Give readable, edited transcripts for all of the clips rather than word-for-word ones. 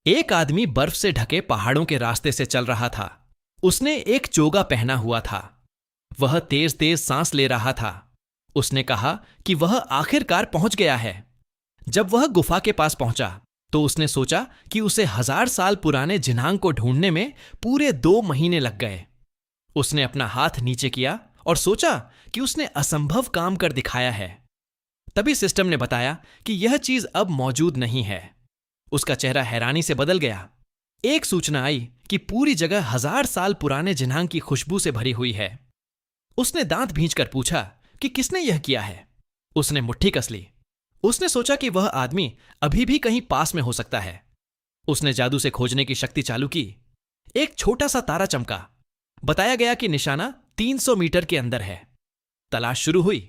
एक आदमी बर्फ से ढके पहाड़ों के रास्ते से चल रहा था। उसने एक चोगा पहना हुआ था। वह तेज तेज सांस ले रहा था। उसने कहा कि वह आखिरकार पहुंच गया है। जब वह गुफा के पास पहुंचा तो उसने सोचा कि उसे 1000 साल पुराने जिनांग को ढूंढने में पूरे 2 महीने लग गए। उसने अपना हाथ नीचे किया और सोचा कि उसने असंभव काम कर दिखाया है। तभी सिस्टम ने बताया कि यह चीज अब मौजूद नहीं है। उसका चेहरा हैरानी से बदल गया। एक सूचना आई कि पूरी जगह 1000 साल पुराने जिनांग की खुशबू से भरी हुई है। उसने दांत भींचकर पूछा कि किसने यह किया है। उसने मुट्ठी कस ली। उसने सोचा कि वह आदमी अभी भी कहीं पास में हो सकता है। उसने जादू से खोजने की शक्ति चालू की। एक छोटा सा तारा चमका। बताया गया कि निशाना 300 मीटर के अंदर है। तलाश शुरू हुई।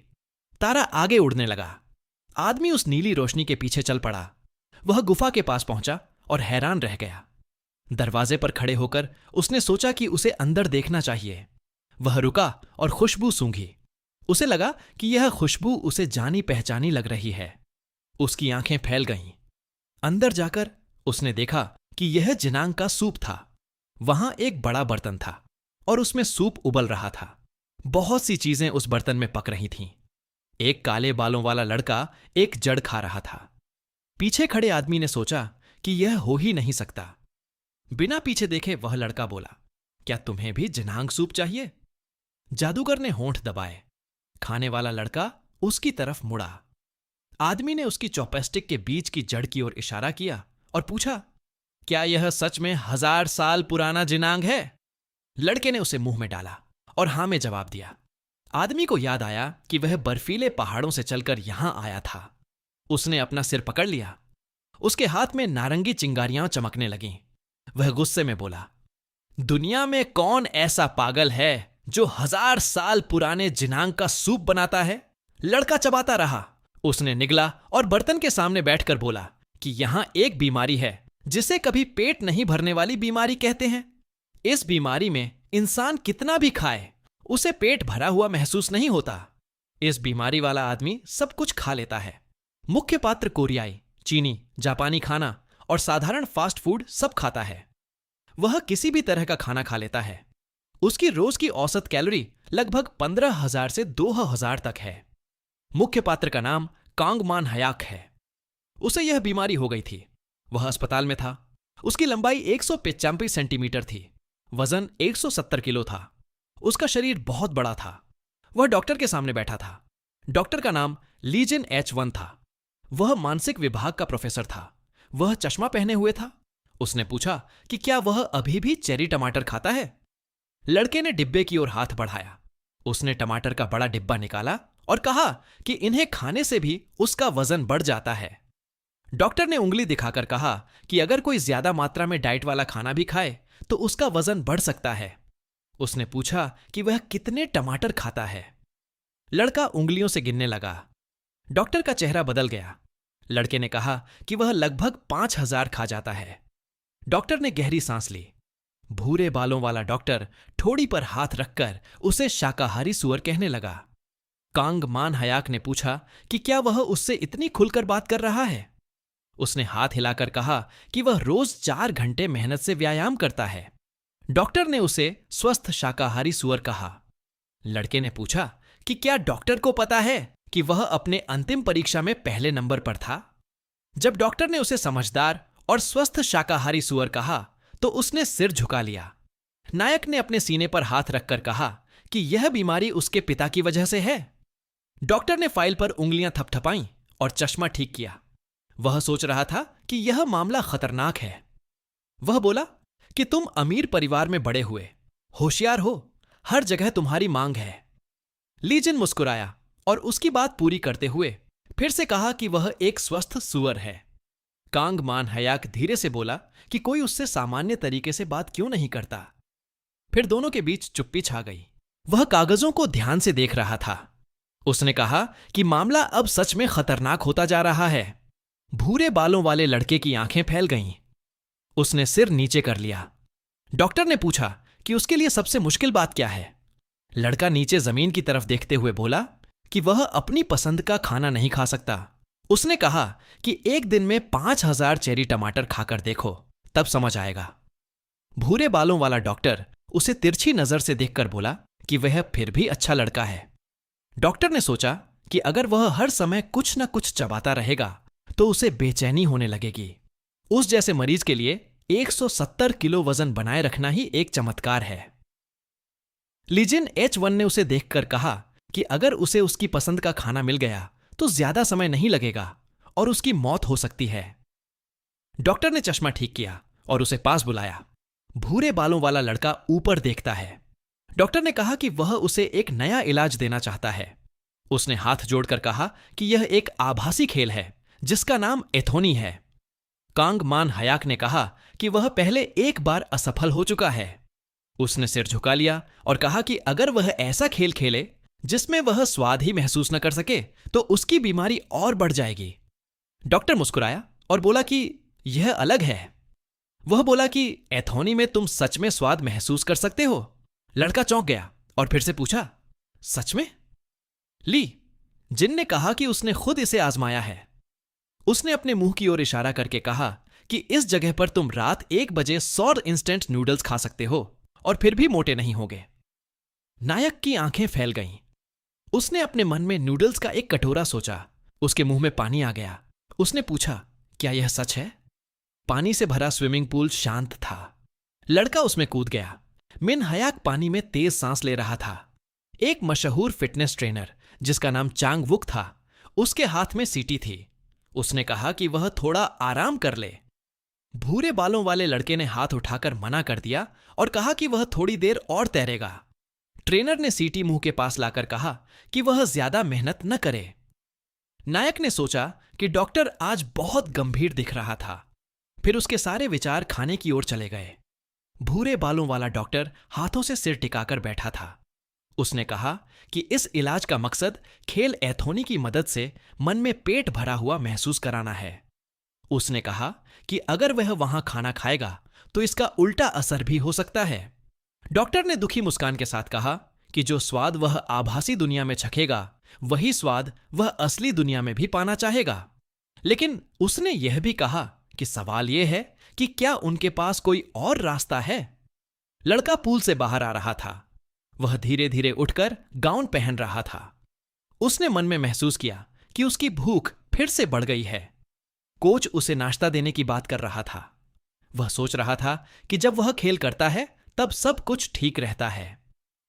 तारा आगे उड़ने लगा। आदमी उस नीली रोशनी के पीछे चल पड़ा। वह गुफा के पास पहुंचा और हैरान रह गया। दरवाजे पर खड़े होकर उसने सोचा कि उसे अंदर देखना चाहिए। वह रुका और खुशबू सूंघी। उसे लगा कि यह खुशबू उसे जानी पहचानी लग रही है। उसकी आंखें फैल गईं। अंदर जाकर उसने देखा कि यह जिनांग का सूप था। वहां एक बड़ा बर्तन था और उसमें सूप उबल रहा था। बहुत सी चीजें उस बर्तन में पक रही थीं। एक काले बालों वाला लड़का एक जड़ खा रहा था। पीछे खड़े आदमी ने सोचा कि यह हो ही नहीं सकता। बिना पीछे देखे वह लड़का बोला, क्या तुम्हें भी जिनांग सूप चाहिए? जादूगर ने होंठ दबाए। खाने वाला लड़का उसकी तरफ मुड़ा। आदमी ने उसकी चॉपस्टिक के बीच की जड़ की ओर इशारा किया और पूछा, क्या यह सच में 1000 साल पुराना जिनांग है? लड़के ने उसे मुंह में डाला और हां में जवाब दिया। आदमी को याद आया कि वह बर्फीले पहाड़ों से चलकर यहां आया था। उसने अपना सिर पकड़ लिया। उसके हाथ में नारंगी चिंगारियां चमकने लगीं। वह गुस्से में बोला, दुनिया में कौन ऐसा पागल है जो 1000 साल पुराने जिनांग का सूप बनाता है? लड़का चबाता रहा। उसने निगला और बर्तन के सामने बैठकर बोला कि यहां एक बीमारी है जिसे कभी पेट नहीं भरने वाली बीमारी कहते हैं। इस बीमारी में इंसान कितना भी खाए उसे पेट भरा हुआ महसूस नहीं होता। इस बीमारी वाला आदमी सब कुछ खा लेता है। मुख्य पात्र कोरियाई, चीनी, जापानी खाना और साधारण फास्ट फूड सब खाता है। वह किसी भी तरह का खाना खा लेता है। उसकी रोज की औसत कैलोरी लगभग 15,000 से 2,000 तक है। मुख्य पात्र का नाम कांग मान हयाक है। उसे यह बीमारी हो गई थी। वह अस्पताल में था। उसकी लंबाई 195 सेंटीमीटर थी। वजन 170 किलो था। उसका शरीर बहुत बड़ा था। वह डॉक्टर के सामने बैठा था। डॉक्टर का नाम लीजिन H1 था। वह मानसिक विभाग का प्रोफेसर था। वह चश्मा पहने हुए था। उसने पूछा कि क्या वह अभी भी चेरी टमाटर खाता है? लड़के ने डिब्बे की ओर हाथ बढ़ाया। उसने टमाटर का बड़ा डिब्बा निकाला और कहा कि इन्हें खाने से भी उसका वजन बढ़ जाता है। डॉक्टर ने उंगली दिखाकर कहा कि अगर कोई ज्यादा मात्रा में डाइट वाला खाना भी खाए तो उसका वजन बढ़ सकता है। उसने पूछा कि वह कितने टमाटर खाता है। लड़का उंगलियों से गिनने लगा। डॉक्टर का चेहरा बदल गया। लड़के ने कहा कि वह लगभग 5000 खा जाता है। डॉक्टर ने गहरी सांस ली। भूरे बालों वाला डॉक्टर ठोड़ी पर हाथ रखकर उसे शाकाहारी सुअर कहने लगा। कांग मान हयाक ने पूछा कि क्या वह उससे इतनी खुलकर बात कर रहा है? उसने हाथ हिलाकर कहा कि वह रोज 4 घंटे मेहनत से व्यायाम करता है। डॉक्टर ने उसे स्वस्थ शाकाहारी सुअर कहा। लड़के ने पूछा कि क्या डॉक्टर को पता है कि वह अपने अंतिम परीक्षा में पहले नंबर पर था? जब डॉक्टर ने उसे समझदार और स्वस्थ शाकाहारी सुअर कहा तो उसने सिर झुका लिया। नायक ने अपने सीने पर हाथ रखकर कहा कि यह बीमारी उसके पिता की वजह से है। डॉक्टर ने फाइल पर उंगलियां थपथपाईं और चश्मा ठीक किया। वह सोच रहा था कि यह मामला खतरनाक है। वह बोला कि तुम अमीर परिवार में बड़े हुए, होशियार हो, हर जगह तुम्हारी मांग है। लीजिन मुस्कुराया और उसकी बात पूरी करते हुए फिर से कहा कि वह एक स्वस्थ सुअर है। कांग मान हयाक धीरे से बोला कि कोई उससे सामान्य तरीके से बात क्यों नहीं करता। फिर दोनों के बीच चुप्पी छा गई। वह कागजों को ध्यान से देख रहा था। उसने कहा कि मामला अब सच में खतरनाक होता जा रहा है। भूरे बालों वाले लड़के की आंखें फैल गईं। उसने सिर नीचे कर लिया। डॉक्टर ने पूछा कि उसके लिए सबसे मुश्किल बात क्या है। लड़का नीचे जमीन की तरफ देखते हुए बोला कि वह अपनी पसंद का खाना नहीं खा सकता। उसने कहा कि एक दिन में 5000 चेरी टमाटर खाकर देखो, तब समझ आएगा। भूरे बालों वाला डॉक्टर उसे तिरछी नजर से देखकर बोला कि वह फिर भी अच्छा लड़का है। डॉक्टर ने सोचा कि अगर वह हर समय कुछ न कुछ चबाता रहेगा तो उसे बेचैनी होने लगेगी। उस जैसे मरीज के लिए 170 किलो वजन बनाए रखना ही एक चमत्कार है। लीजिन H1 ने उसे देखकर कहा कि अगर उसे उसकी पसंद का खाना मिल गया तो ज्यादा समय नहीं लगेगा और उसकी मौत हो सकती है। डॉक्टर ने चश्मा ठीक किया और उसे पास बुलाया। भूरे बालों वाला लड़का ऊपर देखता है। डॉक्टर ने कहा कि वह उसे एक नया इलाज देना चाहता है। उसने हाथ जोड़कर कहा कि यह एक आभासी खेल है जिसका नाम एथोनी है। कांग मान हयाक ने कहा कि वह पहले एक बार असफल हो चुका है। उसने सिर झुका लिया और कहा कि अगर वह ऐसा खेल खेले जिसमें वह स्वाद ही महसूस न कर सके तो उसकी बीमारी और बढ़ जाएगी। डॉक्टर मुस्कुराया और बोला कि यह अलग है। वह बोला कि एथोनी में तुम सच में स्वाद महसूस कर सकते हो। लड़का चौंक गया और फिर से पूछा, सच में? ली, जिन ने कहा कि उसने खुद इसे आजमाया है। उसने अपने मुंह की ओर इशारा करके कहा कि इस जगह पर तुम रात 1 बजे 100 इंस्टेंट नूडल्स खा सकते हो और फिर भी मोटे नहीं होगे। नायक की आंखें फैल गईं। उसने अपने मन में नूडल्स का एक कटोरा सोचा। उसके मुंह में पानी आ गया। उसने पूछा, क्या यह सच है? पानी से भरा स्विमिंग पूल शांत था। लड़का उसमें कूद गया। मिन हयाक पानी में तेज सांस ले रहा था। एक मशहूर फिटनेस ट्रेनर जिसका नाम चांग वुक था, उसके हाथ में सीटी थी। उसने कहा कि वह थोड़ा आराम कर ले। भूरे बालों वाले लड़के ने हाथ उठाकर मना कर दिया और कहा कि वह थोड़ी देर और तैरेगा। ट्रेनर ने सीटी मुंह के पास लाकर कहा कि वह ज्यादा मेहनत न करे। नायक ने सोचा कि डॉक्टर आज बहुत गंभीर दिख रहा था। फिर उसके सारे विचार खाने की ओर चले गए। भूरे बालों वाला डॉक्टर हाथों से सिर टिकाकर बैठा था। उसने कहा कि इस इलाज का मकसद खेल एथोनी की मदद से मन में पेट भरा हुआ महसूस कराना है। उसने कहा कि अगर वह वहां खाना खाएगा तो इसका उल्टा असर भी हो सकता है। डॉक्टर ने दुखी मुस्कान के साथ कहा कि जो स्वाद वह आभासी दुनिया में चखेगा वही स्वाद वह असली दुनिया में भी पाना चाहेगा। लेकिन उसने यह भी कहा कि सवाल यह है कि क्या उनके पास कोई और रास्ता है। लड़का पूल से बाहर आ रहा था। वह धीरे धीरे उठकर गाउन पहन रहा था। उसने मन में महसूस किया कि उसकी भूख फिर से बढ़ गई है। कोच उसे नाश्ता देने की बात कर रहा था। वह सोच रहा था कि जब वह खेल करता है तब सब कुछ ठीक रहता है,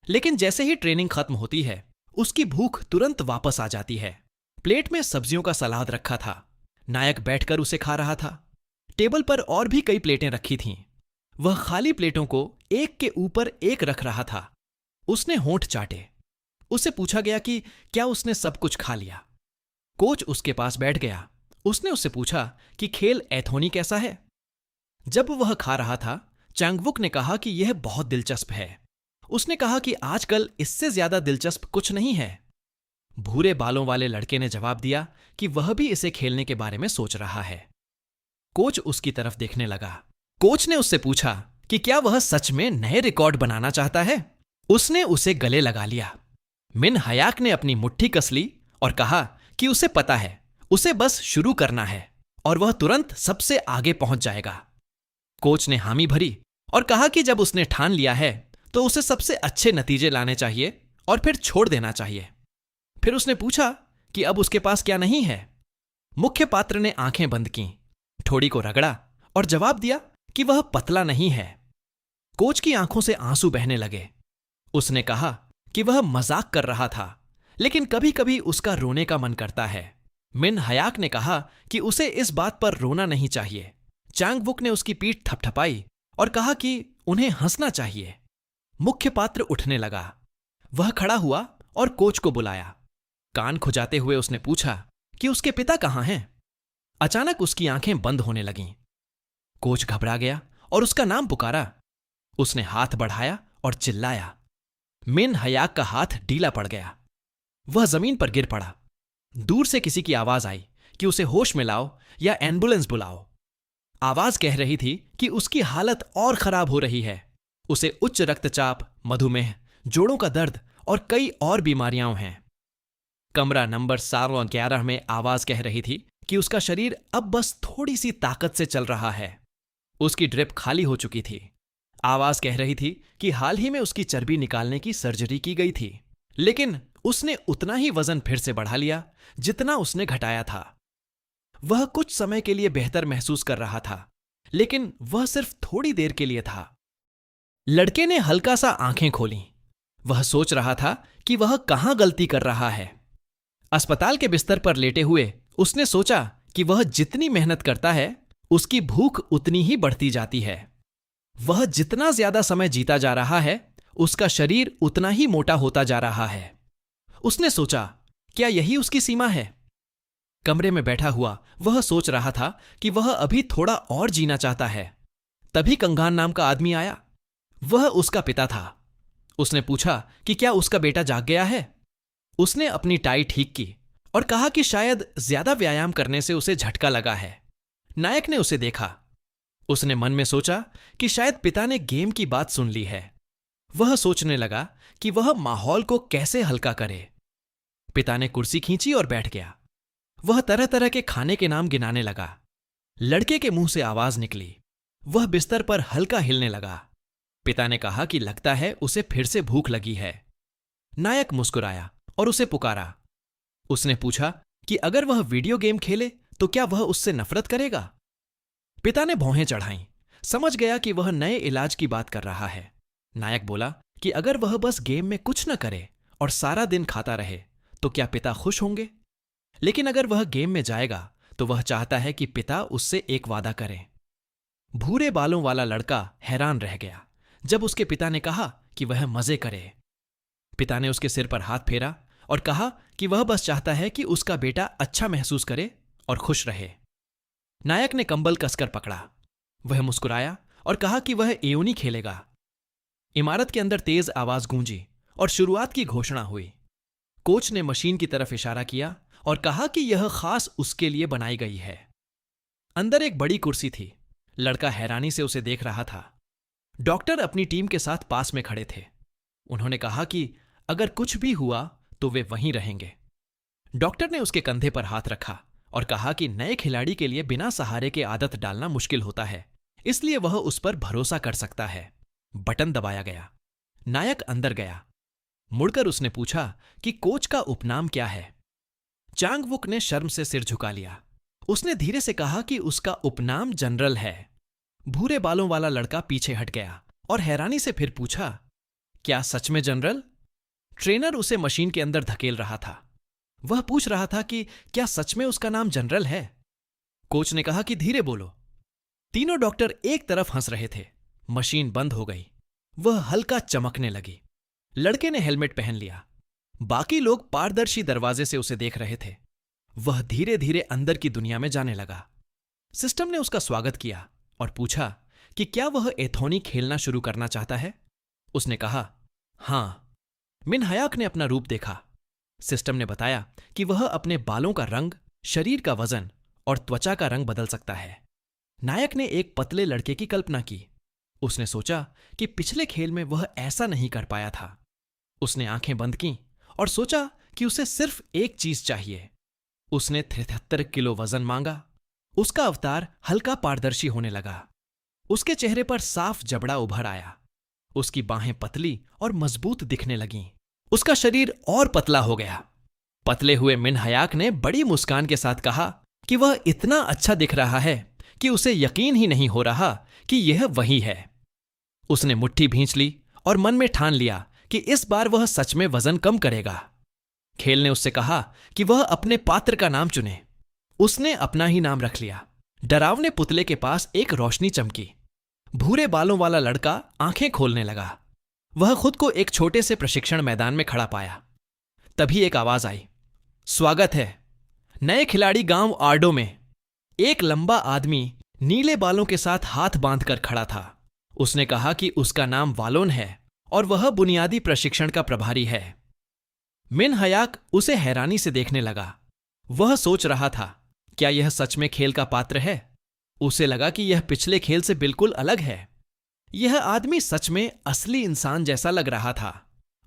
लेकिन जैसे ही ट्रेनिंग खत्म होती है उसकी भूख तुरंत वापस आ जाती है। प्लेट में सब्जियों का सलाद रखा था। नायक बैठकर उसे खा रहा था। टेबल पर और भी कई प्लेटें रखी थीं। वह खाली प्लेटों को एक के ऊपर एक रख रहा था। उसने होंठ चाटे। उससे पूछा गया कि क्या उसने सब कुछ खा लिया। कोच उसके पास बैठ गया। उसने उससे पूछा कि खेल एथोनी कैसा है। जब वह खा रहा था, चांगवुक ने कहा कि यह बहुत दिलचस्प है। उसने कहा कि आजकल इससे ज्यादा दिलचस्प कुछ नहीं है। भूरे बालों वाले लड़के ने जवाब दिया कि वह भी इसे खेलने के बारे में सोच रहा है। कोच उसकी तरफ देखने लगा। कोच ने उससे पूछा कि क्या वह सच में नए रिकॉर्ड बनाना चाहता है। उसने उसे गले लगा लिया। मिन हयाक ने अपनी मुट्ठी कस ली और कहा कि उसे पता है, उसे बस शुरू करना है और वह तुरंत सबसे आगे पहुंच जाएगा। कोच ने हामी भरी और कहा कि जब उसने ठान लिया है तो उसे सबसे अच्छे नतीजे लाने चाहिए और फिर छोड़ देना चाहिए। फिर उसने पूछा कि अब उसके पास क्या नहीं है। मुख्य पात्र ने आंखें बंद कीं, ठोड़ी को रगड़ा और जवाब दिया कि वह पतला नहीं है। कोच की आंखों से आंसू बहने लगे। उसने कहा कि वह मजाक कर रहा था, लेकिन कभी कभी उसका रोने का मन करता है। मिन हयाक ने कहा कि उसे इस बात पर रोना नहीं चाहिए। चांगवुक ने उसकी पीठ थपथपाई और कहा कि उन्हें हंसना चाहिए। मुख्य पात्र उठने लगा। वह खड़ा हुआ और कोच को बुलाया। कान खुजाते हुए उसने पूछा कि उसके पिता कहाँ हैं। अचानक उसकी आंखें बंद होने लगीं। कोच घबरा गया और उसका नाम पुकारा। उसने हाथ बढ़ाया और चिल्लाया। मिन हयाक का हाथ ढीला पड़ गया। वह जमीन पर गिर पड़ा। दूर से किसी की आवाज आई कि उसे होश में लाओ या एम्बुलेंस बुलाओ। आवाज कह रही थी कि उसकी हालत और खराब हो रही है। उसे उच्च रक्तचाप, मधुमेह, जोड़ों का दर्द और कई और बीमारियां हैं। कमरा नंबर 711 में आवाज कह रही थी कि उसका शरीर अब बस थोड़ी सी ताकत से चल रहा है। उसकी ड्रिप खाली हो चुकी थी। आवाज कह रही थी कि हाल ही में उसकी चर्बी निकालने की सर्जरी की गई थी, लेकिन उसने उतना ही वजन फिर से बढ़ा लिया जितना उसने घटाया था। वह कुछ समय के लिए बेहतर महसूस कर रहा था, लेकिन वह सिर्फ थोड़ी देर के लिए था। लड़के ने हल्का सा आंखें खोलीं। वह सोच रहा था कि वह कहां गलती कर रहा है। अस्पताल के बिस्तर पर लेटे हुए उसने सोचा कि वह जितनी मेहनत करता है, उसकी भूख उतनी ही बढ़ती जाती है। वह जितना ज्यादा समय जीता जा रहा है, उसका शरीर उतना ही मोटा होता जा रहा है। उसने सोचा, क्या यही उसकी सीमा है? कमरे में बैठा हुआ वह सोच रहा था कि वह अभी थोड़ा और जीना चाहता है। तभी कंगान नाम का आदमी आया। वह उसका पिता था। उसने पूछा कि क्या उसका बेटा जाग गया है। उसने अपनी टाई ठीक की और कहा कि शायद ज्यादा व्यायाम करने से उसे झटका लगा है। नायक ने उसे देखा। उसने मन में सोचा कि शायद पिता ने गेम की बात सुन ली है। वह सोचने लगा कि वह माहौल को कैसे हल्का करे। पिता ने कुर्सी खींची और बैठ गया। वह तरह तरह के खाने के नाम गिनाने लगा। लड़के के मुंह से आवाज निकली। वह बिस्तर पर हल्का हिलने लगा। पिता ने कहा कि लगता है उसे फिर से भूख लगी है। नायक मुस्कुराया और उसे पुकारा। उसने पूछा कि अगर वह वीडियो गेम खेले तो क्या वह उससे नफरत करेगा? पिता ने भौहें चढ़ाईं। समझ गया कि वह नए इलाज की बात कर रहा है। नायक बोला कि अगर वह बस गेम में कुछ न करे और सारा दिन खाता रहे तो क्या पिता खुश होंगे? लेकिन अगर वह गेम में जाएगा तो वह चाहता है कि पिता उससे एक वादा करें। भूरे बालों वाला लड़का हैरान रह गया जब उसके पिता ने कहा कि वह मजे करे। पिता ने उसके सिर पर हाथ फेरा और कहा कि वह बस चाहता है कि उसका बेटा अच्छा महसूस करे और खुश रहे। नायक ने कंबल कसकर पकड़ा। वह मुस्कुराया और कहा कि वह एयोनी खेलेगा। इमारत के अंदर तेज आवाज गूंजी और शुरुआत की घोषणा हुई। कोच ने मशीन की तरफ इशारा किया और कहा कि यह खास उसके लिए बनाई गई है। अंदर एक बड़ी कुर्सी थी। लड़का हैरानी से उसे देख रहा था। डॉक्टर अपनी टीम के साथ पास में खड़े थे। उन्होंने कहा कि अगर कुछ भी हुआ तो वे वहीं रहेंगे। डॉक्टर ने उसके कंधे पर हाथ रखा और कहा कि नए खिलाड़ी के लिए बिना सहारे के आदत डालना मुश्किल होता है, इसलिए वह उस पर भरोसा कर सकता है। बटन दबाया गया। नायक अंदर गया। मुड़कर उसने पूछा कि कोच का उपनाम क्या है। चांग वुक ने शर्म से सिर झुका लिया। उसने धीरे से कहा कि उसका उपनाम जनरल है। भूरे बालों वाला लड़का पीछे हट गया और हैरानी से फिर पूछा, क्या सच में जनरल? ट्रेनर उसे मशीन के अंदर धकेल रहा था। वह पूछ रहा था कि क्या सच में उसका नाम जनरल है। कोच ने कहा कि धीरे बोलो। तीनों डॉक्टर एक तरफ हंस रहे थे। मशीन बंद हो गई। वह हल्का चमकने लगी। लड़के ने हेलमेट पहन लिया। बाकी लोग पारदर्शी दरवाजे से उसे देख रहे थे। वह धीरे धीरे अंदर की दुनिया में जाने लगा। सिस्टम ने उसका स्वागत किया और पूछा कि क्या वह एथोनी खेलना शुरू करना चाहता है। उसने कहा, हां। मिन हयाक ने अपना रूप देखा। सिस्टम ने बताया कि वह अपने बालों का रंग, शरीर का वजन और त्वचा का रंग बदल सकता है। नायक ने एक पतले लड़के की कल्पना की। उसने सोचा कि पिछले खेल में वह ऐसा नहीं कर पाया था। उसने आंखें बंद कीं और सोचा कि उसे सिर्फ एक चीज चाहिए। उसने 73 किलो वजन मांगा। उसका अवतार हल्का पारदर्शी होने लगा। उसके चेहरे पर साफ जबड़ा उभर आया। उसकी बाहें पतली और मजबूत दिखने लगीं। उसका शरीर और पतला हो गया। पतले हुए मिन हयाक ने बड़ी मुस्कान के साथ कहा कि वह इतना अच्छा दिख रहा है कि उसे यकीन ही नहीं हो रहा कि यह वही है। उसने मुट्ठी भींच ली और मन में ठान लिया कि इस बार वह सच में वजन कम करेगा। खेल ने उससे कहा कि वह अपने पात्र का नाम चुने। उसने अपना ही नाम रख लिया। डरावने पुतले के पास एक रोशनी चमकी। भूरे बालों वाला लड़का आंखें खोलने लगा। वह खुद को एक छोटे से प्रशिक्षण मैदान में खड़ा पाया। तभी एक आवाज आई, स्वागत है। नए खिलाड़ी गांव आर्डो में। एक लंबा आदमी नीले बालों के साथ हाथ बांधकर खड़ा था। उसने कहा कि उसका नाम वालोन है और वह बुनियादी प्रशिक्षण का प्रभारी है। मिन हयाक उसे हैरानी से देखने लगा। वह सोच रहा था, क्या यह सच में खेल का पात्र है? उसे लगा कि यह पिछले खेल से बिल्कुल अलग है। यह आदमी सच में असली इंसान जैसा लग रहा था।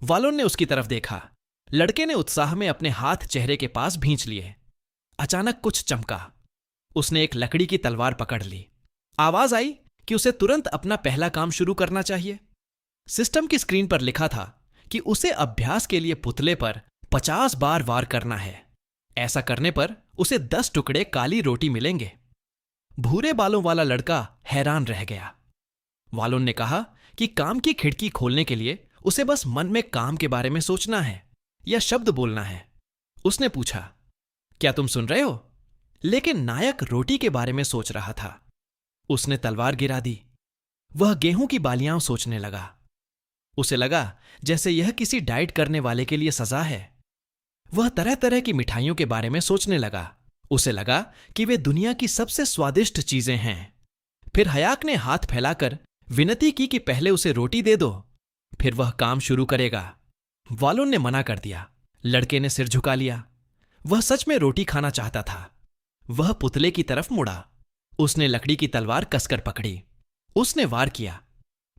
वालोन ने उसकी तरफ देखा। लड़के ने उत्साह में अपने हाथ चेहरे के पास भींच लिए। अचानक कुछ चमका। उसने एक लकड़ी की तलवार पकड़ ली। आवाज आई कि उसे तुरंत अपना पहला काम शुरू करना चाहिए। सिस्टम की स्क्रीन पर लिखा था कि उसे अभ्यास के लिए पुतले पर 50 बार वार करना है। ऐसा करने पर उसे 10 टुकड़े काली रोटी मिलेंगे। भूरे बालों वाला लड़का हैरान रह गया। वालोन ने कहा कि काम की खिड़की खोलने के लिए उसे बस मन में काम के बारे में सोचना है या शब्द बोलना है। उसने पूछा, क्या तुम सुन रहे हो? लेकिन नायक रोटी के बारे में सोच रहा था। उसने तलवार गिरा दी। वह गेहूं की बालियां सोचने लगा। उसे लगा जैसे यह किसी डाइट करने वाले के लिए सजा है। वह तरह तरह की मिठाइयों के बारे में सोचने लगा। उसे लगा कि वे दुनिया की सबसे स्वादिष्ट चीजें हैं। फिर हयाक ने हाथ फैलाकर विनती की कि पहले उसे रोटी दे दो, फिर वह काम शुरू करेगा। वालोन ने मना कर दिया। लड़के ने सिर झुका लिया। वह सच में रोटी खाना चाहता था। वह पुतले की तरफ मुड़ा। उसने लकड़ी की तलवार कसकर पकड़ी। उसने वार किया,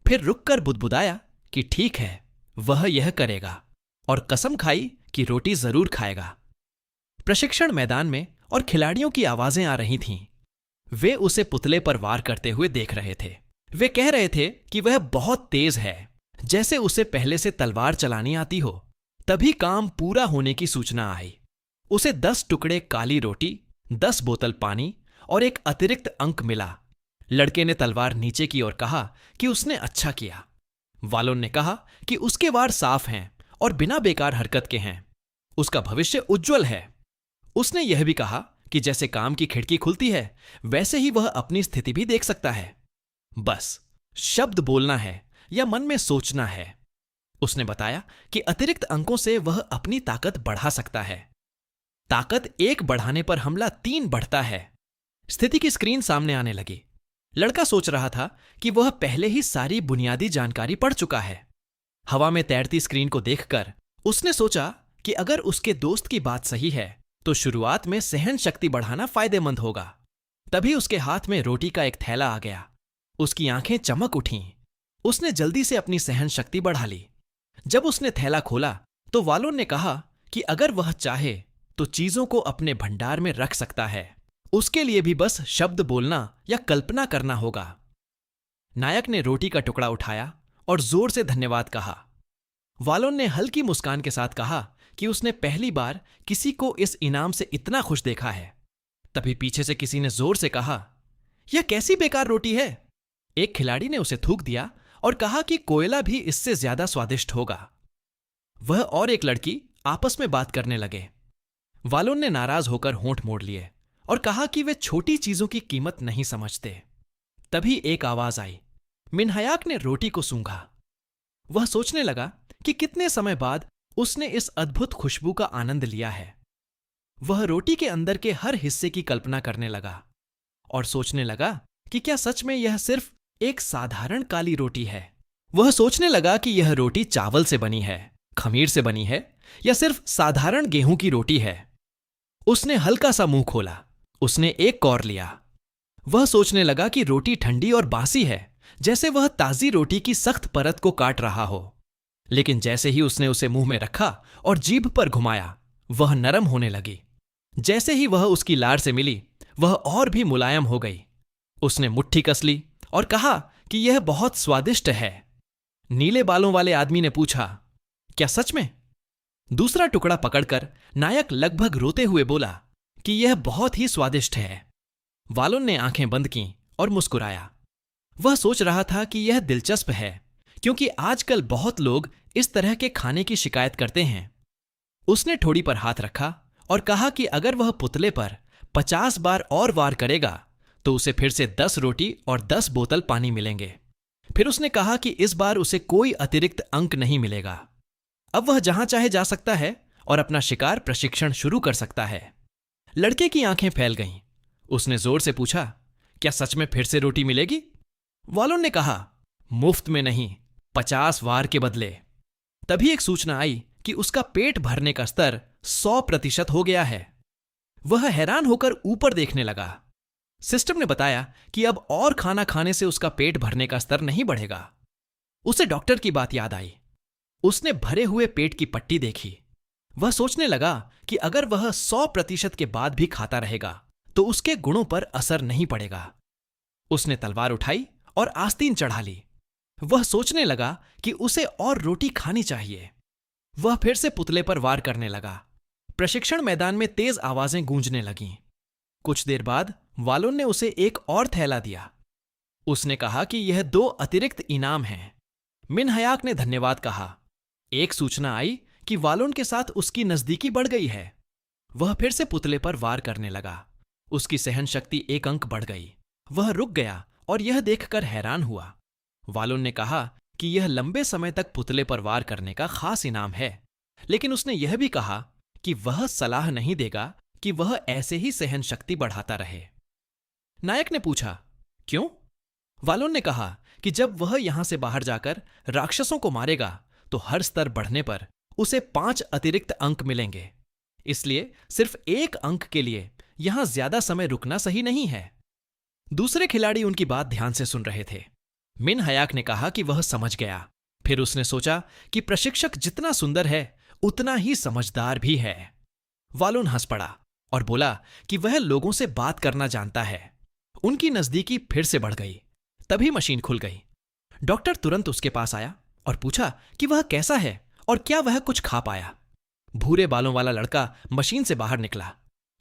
फिर रुककर बुदबुदाया कि ठीक है, वह यह करेगा, और कसम खाई कि रोटी जरूर खाएगा। प्रशिक्षण मैदान में और खिलाड़ियों की आवाजें आ रही थीं। वे उसे पुतले पर वार करते हुए देख रहे थे। वे कह रहे थे कि वह बहुत तेज है, जैसे उसे पहले से तलवार चलानी आती हो। तभी काम पूरा होने की सूचना आई। उसे 10 टुकड़े काली रोटी, 10 बोतल पानी और एक अतिरिक्त अंक मिला। लड़के ने तलवार नीचे की ओर कहा कि उसने अच्छा किया। वालोन ने कहा कि उसके वार साफ हैं और बिना बेकार हरकत के हैं। उसका भविष्य उज्जवल है। उसने यह भी कहा कि जैसे काम की खिड़की खुलती है, वैसे ही वह अपनी स्थिति भी देख सकता है। बस शब्द बोलना है या मन में सोचना है। उसने बताया कि अतिरिक्त अंकों से वह अपनी ताकत बढ़ा सकता है। ताकत 1 बढ़ाने पर हमला 3 बढ़ता है। स्थिति की स्क्रीन सामने आने लगी। लड़का सोच रहा था कि वह पहले ही सारी बुनियादी जानकारी पढ़ चुका है। हवा में तैरती स्क्रीन को देखकर उसने सोचा कि अगर उसके दोस्त की बात सही है तो शुरुआत में सहन शक्ति बढ़ाना फायदेमंद होगा। तभी उसके हाथ में रोटी का एक थैला आ गया। उसकी आंखें चमक उठीं। उसने जल्दी से अपनी सहन शक्ति बढ़ा ली। जब उसने थैला खोला तो वालोन ने कहा कि अगर वह चाहे तो चीजों को अपने भंडार में रख सकता है। उसके लिए भी बस शब्द बोलना या कल्पना करना होगा। नायक ने रोटी का टुकड़ा उठाया और जोर से धन्यवाद कहा। वालोन ने हल्की मुस्कान के साथ कहा कि उसने पहली बार किसी को इस इनाम से इतना खुश देखा है। तभी पीछे से किसी ने जोर से कहा, यह कैसी बेकार रोटी है? एक खिलाड़ी ने उसे थूक दिया और कहा कि कोयला भी इससे ज्यादा स्वादिष्ट होगा। वह और एक लड़की आपस में बात करने लगे। वालोन ने नाराज होकर होंठ मोड़ लिए और कहा कि वे छोटी चीजों की कीमत नहीं समझते। तभी एक आवाज आई। मिन्हयाक ने रोटी को सूंघा। वह सोचने लगा कि कितने समय बाद उसने इस अद्भुत खुशबू का आनंद लिया है। वह रोटी के अंदर के हर हिस्से की कल्पना करने लगा और सोचने लगा कि क्या सच में यह सिर्फ एक साधारण काली रोटी है। वह सोचने लगा कि यह रोटी चावल से बनी है, खमीर से बनी है या सिर्फ साधारण गेहूं की रोटी है। उसने हल्का सा मुंह खोला। उसने एक कौर लिया। वह सोचने लगा कि रोटी ठंडी और बासी है, जैसे वह ताजी रोटी की सख्त परत को काट रहा हो। लेकिन जैसे ही उसने उसे मुंह में रखा और जीभ पर घुमाया, वह नरम होने लगी। जैसे ही वह उसकी लार से मिली, वह और भी मुलायम हो गई। उसने मुट्ठी कस ली और कहा कि यह बहुत स्वादिष्ट है। नीले बालों वाले आदमी ने पूछा, क्या सच में? दूसरा टुकड़ा पकड़कर नायक लगभग रोते हुए बोला कि यह बहुत ही स्वादिष्ट है। वालोन ने आंखें बंद कीं और मुस्कुराया। वह सोच रहा था कि यह दिलचस्प है, क्योंकि आजकल बहुत लोग इस तरह के खाने की शिकायत करते हैं। उसने ठोड़ी पर हाथ रखा और कहा कि अगर वह पुतले पर 50 बार और वार करेगा तो उसे फिर से 10 रोटी और 10 बोतल पानी मिलेंगे। फिर उसने कहा कि इस बार उसे कोई अतिरिक्त अंक नहीं मिलेगा। अब वह जहां चाहे जा सकता है और अपना शिकार प्रशिक्षण शुरू कर सकता है। लड़के की आंखें फैल गईं। उसने जोर से पूछा, क्या सच में फिर से रोटी मिलेगी? वालोन ने कहा, मुफ्त में नहीं, 50 वार के बदले। तभी एक सूचना आई कि उसका पेट भरने का स्तर 100% हो गया है। वह हैरान होकर ऊपर देखने लगा। सिस्टम ने बताया कि अब और खाना खाने से उसका पेट भरने का स्तर नहीं बढ़ेगा। उसे डॉक्टर की बात याद आई। उसने भरे हुए पेट की पट्टी देखी। वह सोचने लगा कि अगर वह 100% के बाद भी खाता रहेगा तो उसके गुणों पर असर नहीं पड़ेगा। उसने तलवार उठाई और आस्तीन चढ़ा ली। वह सोचने लगा कि उसे और रोटी खानी चाहिए। वह फिर से पुतले पर वार करने लगा। प्रशिक्षण मैदान में तेज आवाजें गूंजने लगीं। कुछ देर बाद वालोन ने उसे एक और थैला दिया। उसने कहा कि यह 2 अतिरिक्त इनाम हैं। मिन हयाक ने धन्यवाद कहा। एक सूचना आई कि वालोन के साथ उसकी नजदीकी बढ़ गई है। वह फिर से पुतले पर वार करने लगा। उसकी सहन शक्ति 1 अंक बढ़ गई। वह रुक गया और यह देखकर हैरान हुआ। वालोन ने कहा कि यह लंबे समय तक पुतले पर वार करने का खास इनाम है, लेकिन उसने यह भी कहा कि वह सलाह नहीं देगा कि वह ऐसे ही सहन शक्ति बढ़ाता रहे। नायक ने पूछा, क्यों? वालोन ने कहा कि जब वह यहां से बाहर जाकर राक्षसों को मारेगा तो हर स्तर बढ़ने पर उसे 5 अतिरिक्त अंक मिलेंगे। इसलिए सिर्फ 1 अंक के लिए यहां ज्यादा समय रुकना सही नहीं है। दूसरे खिलाड़ी उनकी बात ध्यान से सुन रहे थे। मिन हयाक ने कहा कि वह समझ गया। फिर उसने सोचा कि प्रशिक्षक जितना सुंदर है उतना ही समझदार भी है। वालोन हंस पड़ा और बोला कि वह लोगों से बात करना जानता है। उनकी नजदीकी फिर से बढ़ गई। तभी मशीन खुल गई। डॉक्टर तुरंत उसके पास आया और पूछा कि वह कैसा है और क्या वह कुछ खा पाया। भूरे बालों वाला लड़का मशीन से बाहर निकला।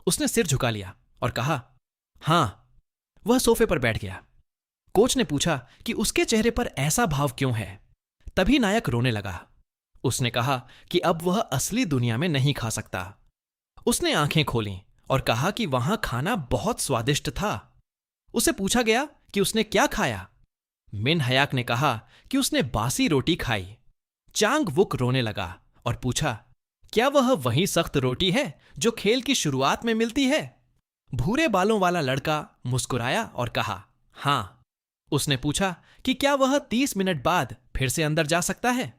उसने सिर झुका लिया और कहा, हां। वह सोफे पर बैठ गया। कोच ने पूछा कि उसके चेहरे पर ऐसा भाव क्यों है। तभी नायक रोने लगा। उसने कहा कि अब वह असली दुनिया में नहीं खा सकता। उसने आंखें खोलीं और कहा कि वहां खाना बहुत स्वादिष्ट था। उसे पूछा गया कि उसने क्या खाया। मिन हयाक ने कहा कि उसने बासी रोटी खाई। चांग वुक रोने लगा और पूछा, क्या वह वही सख्त रोटी है जो खेल की शुरुआत में मिलती है? भूरे बालों वाला लड़का मुस्कुराया और कहा, हां। उसने पूछा कि क्या वह 30 मिनट बाद फिर से अंदर जा सकता है?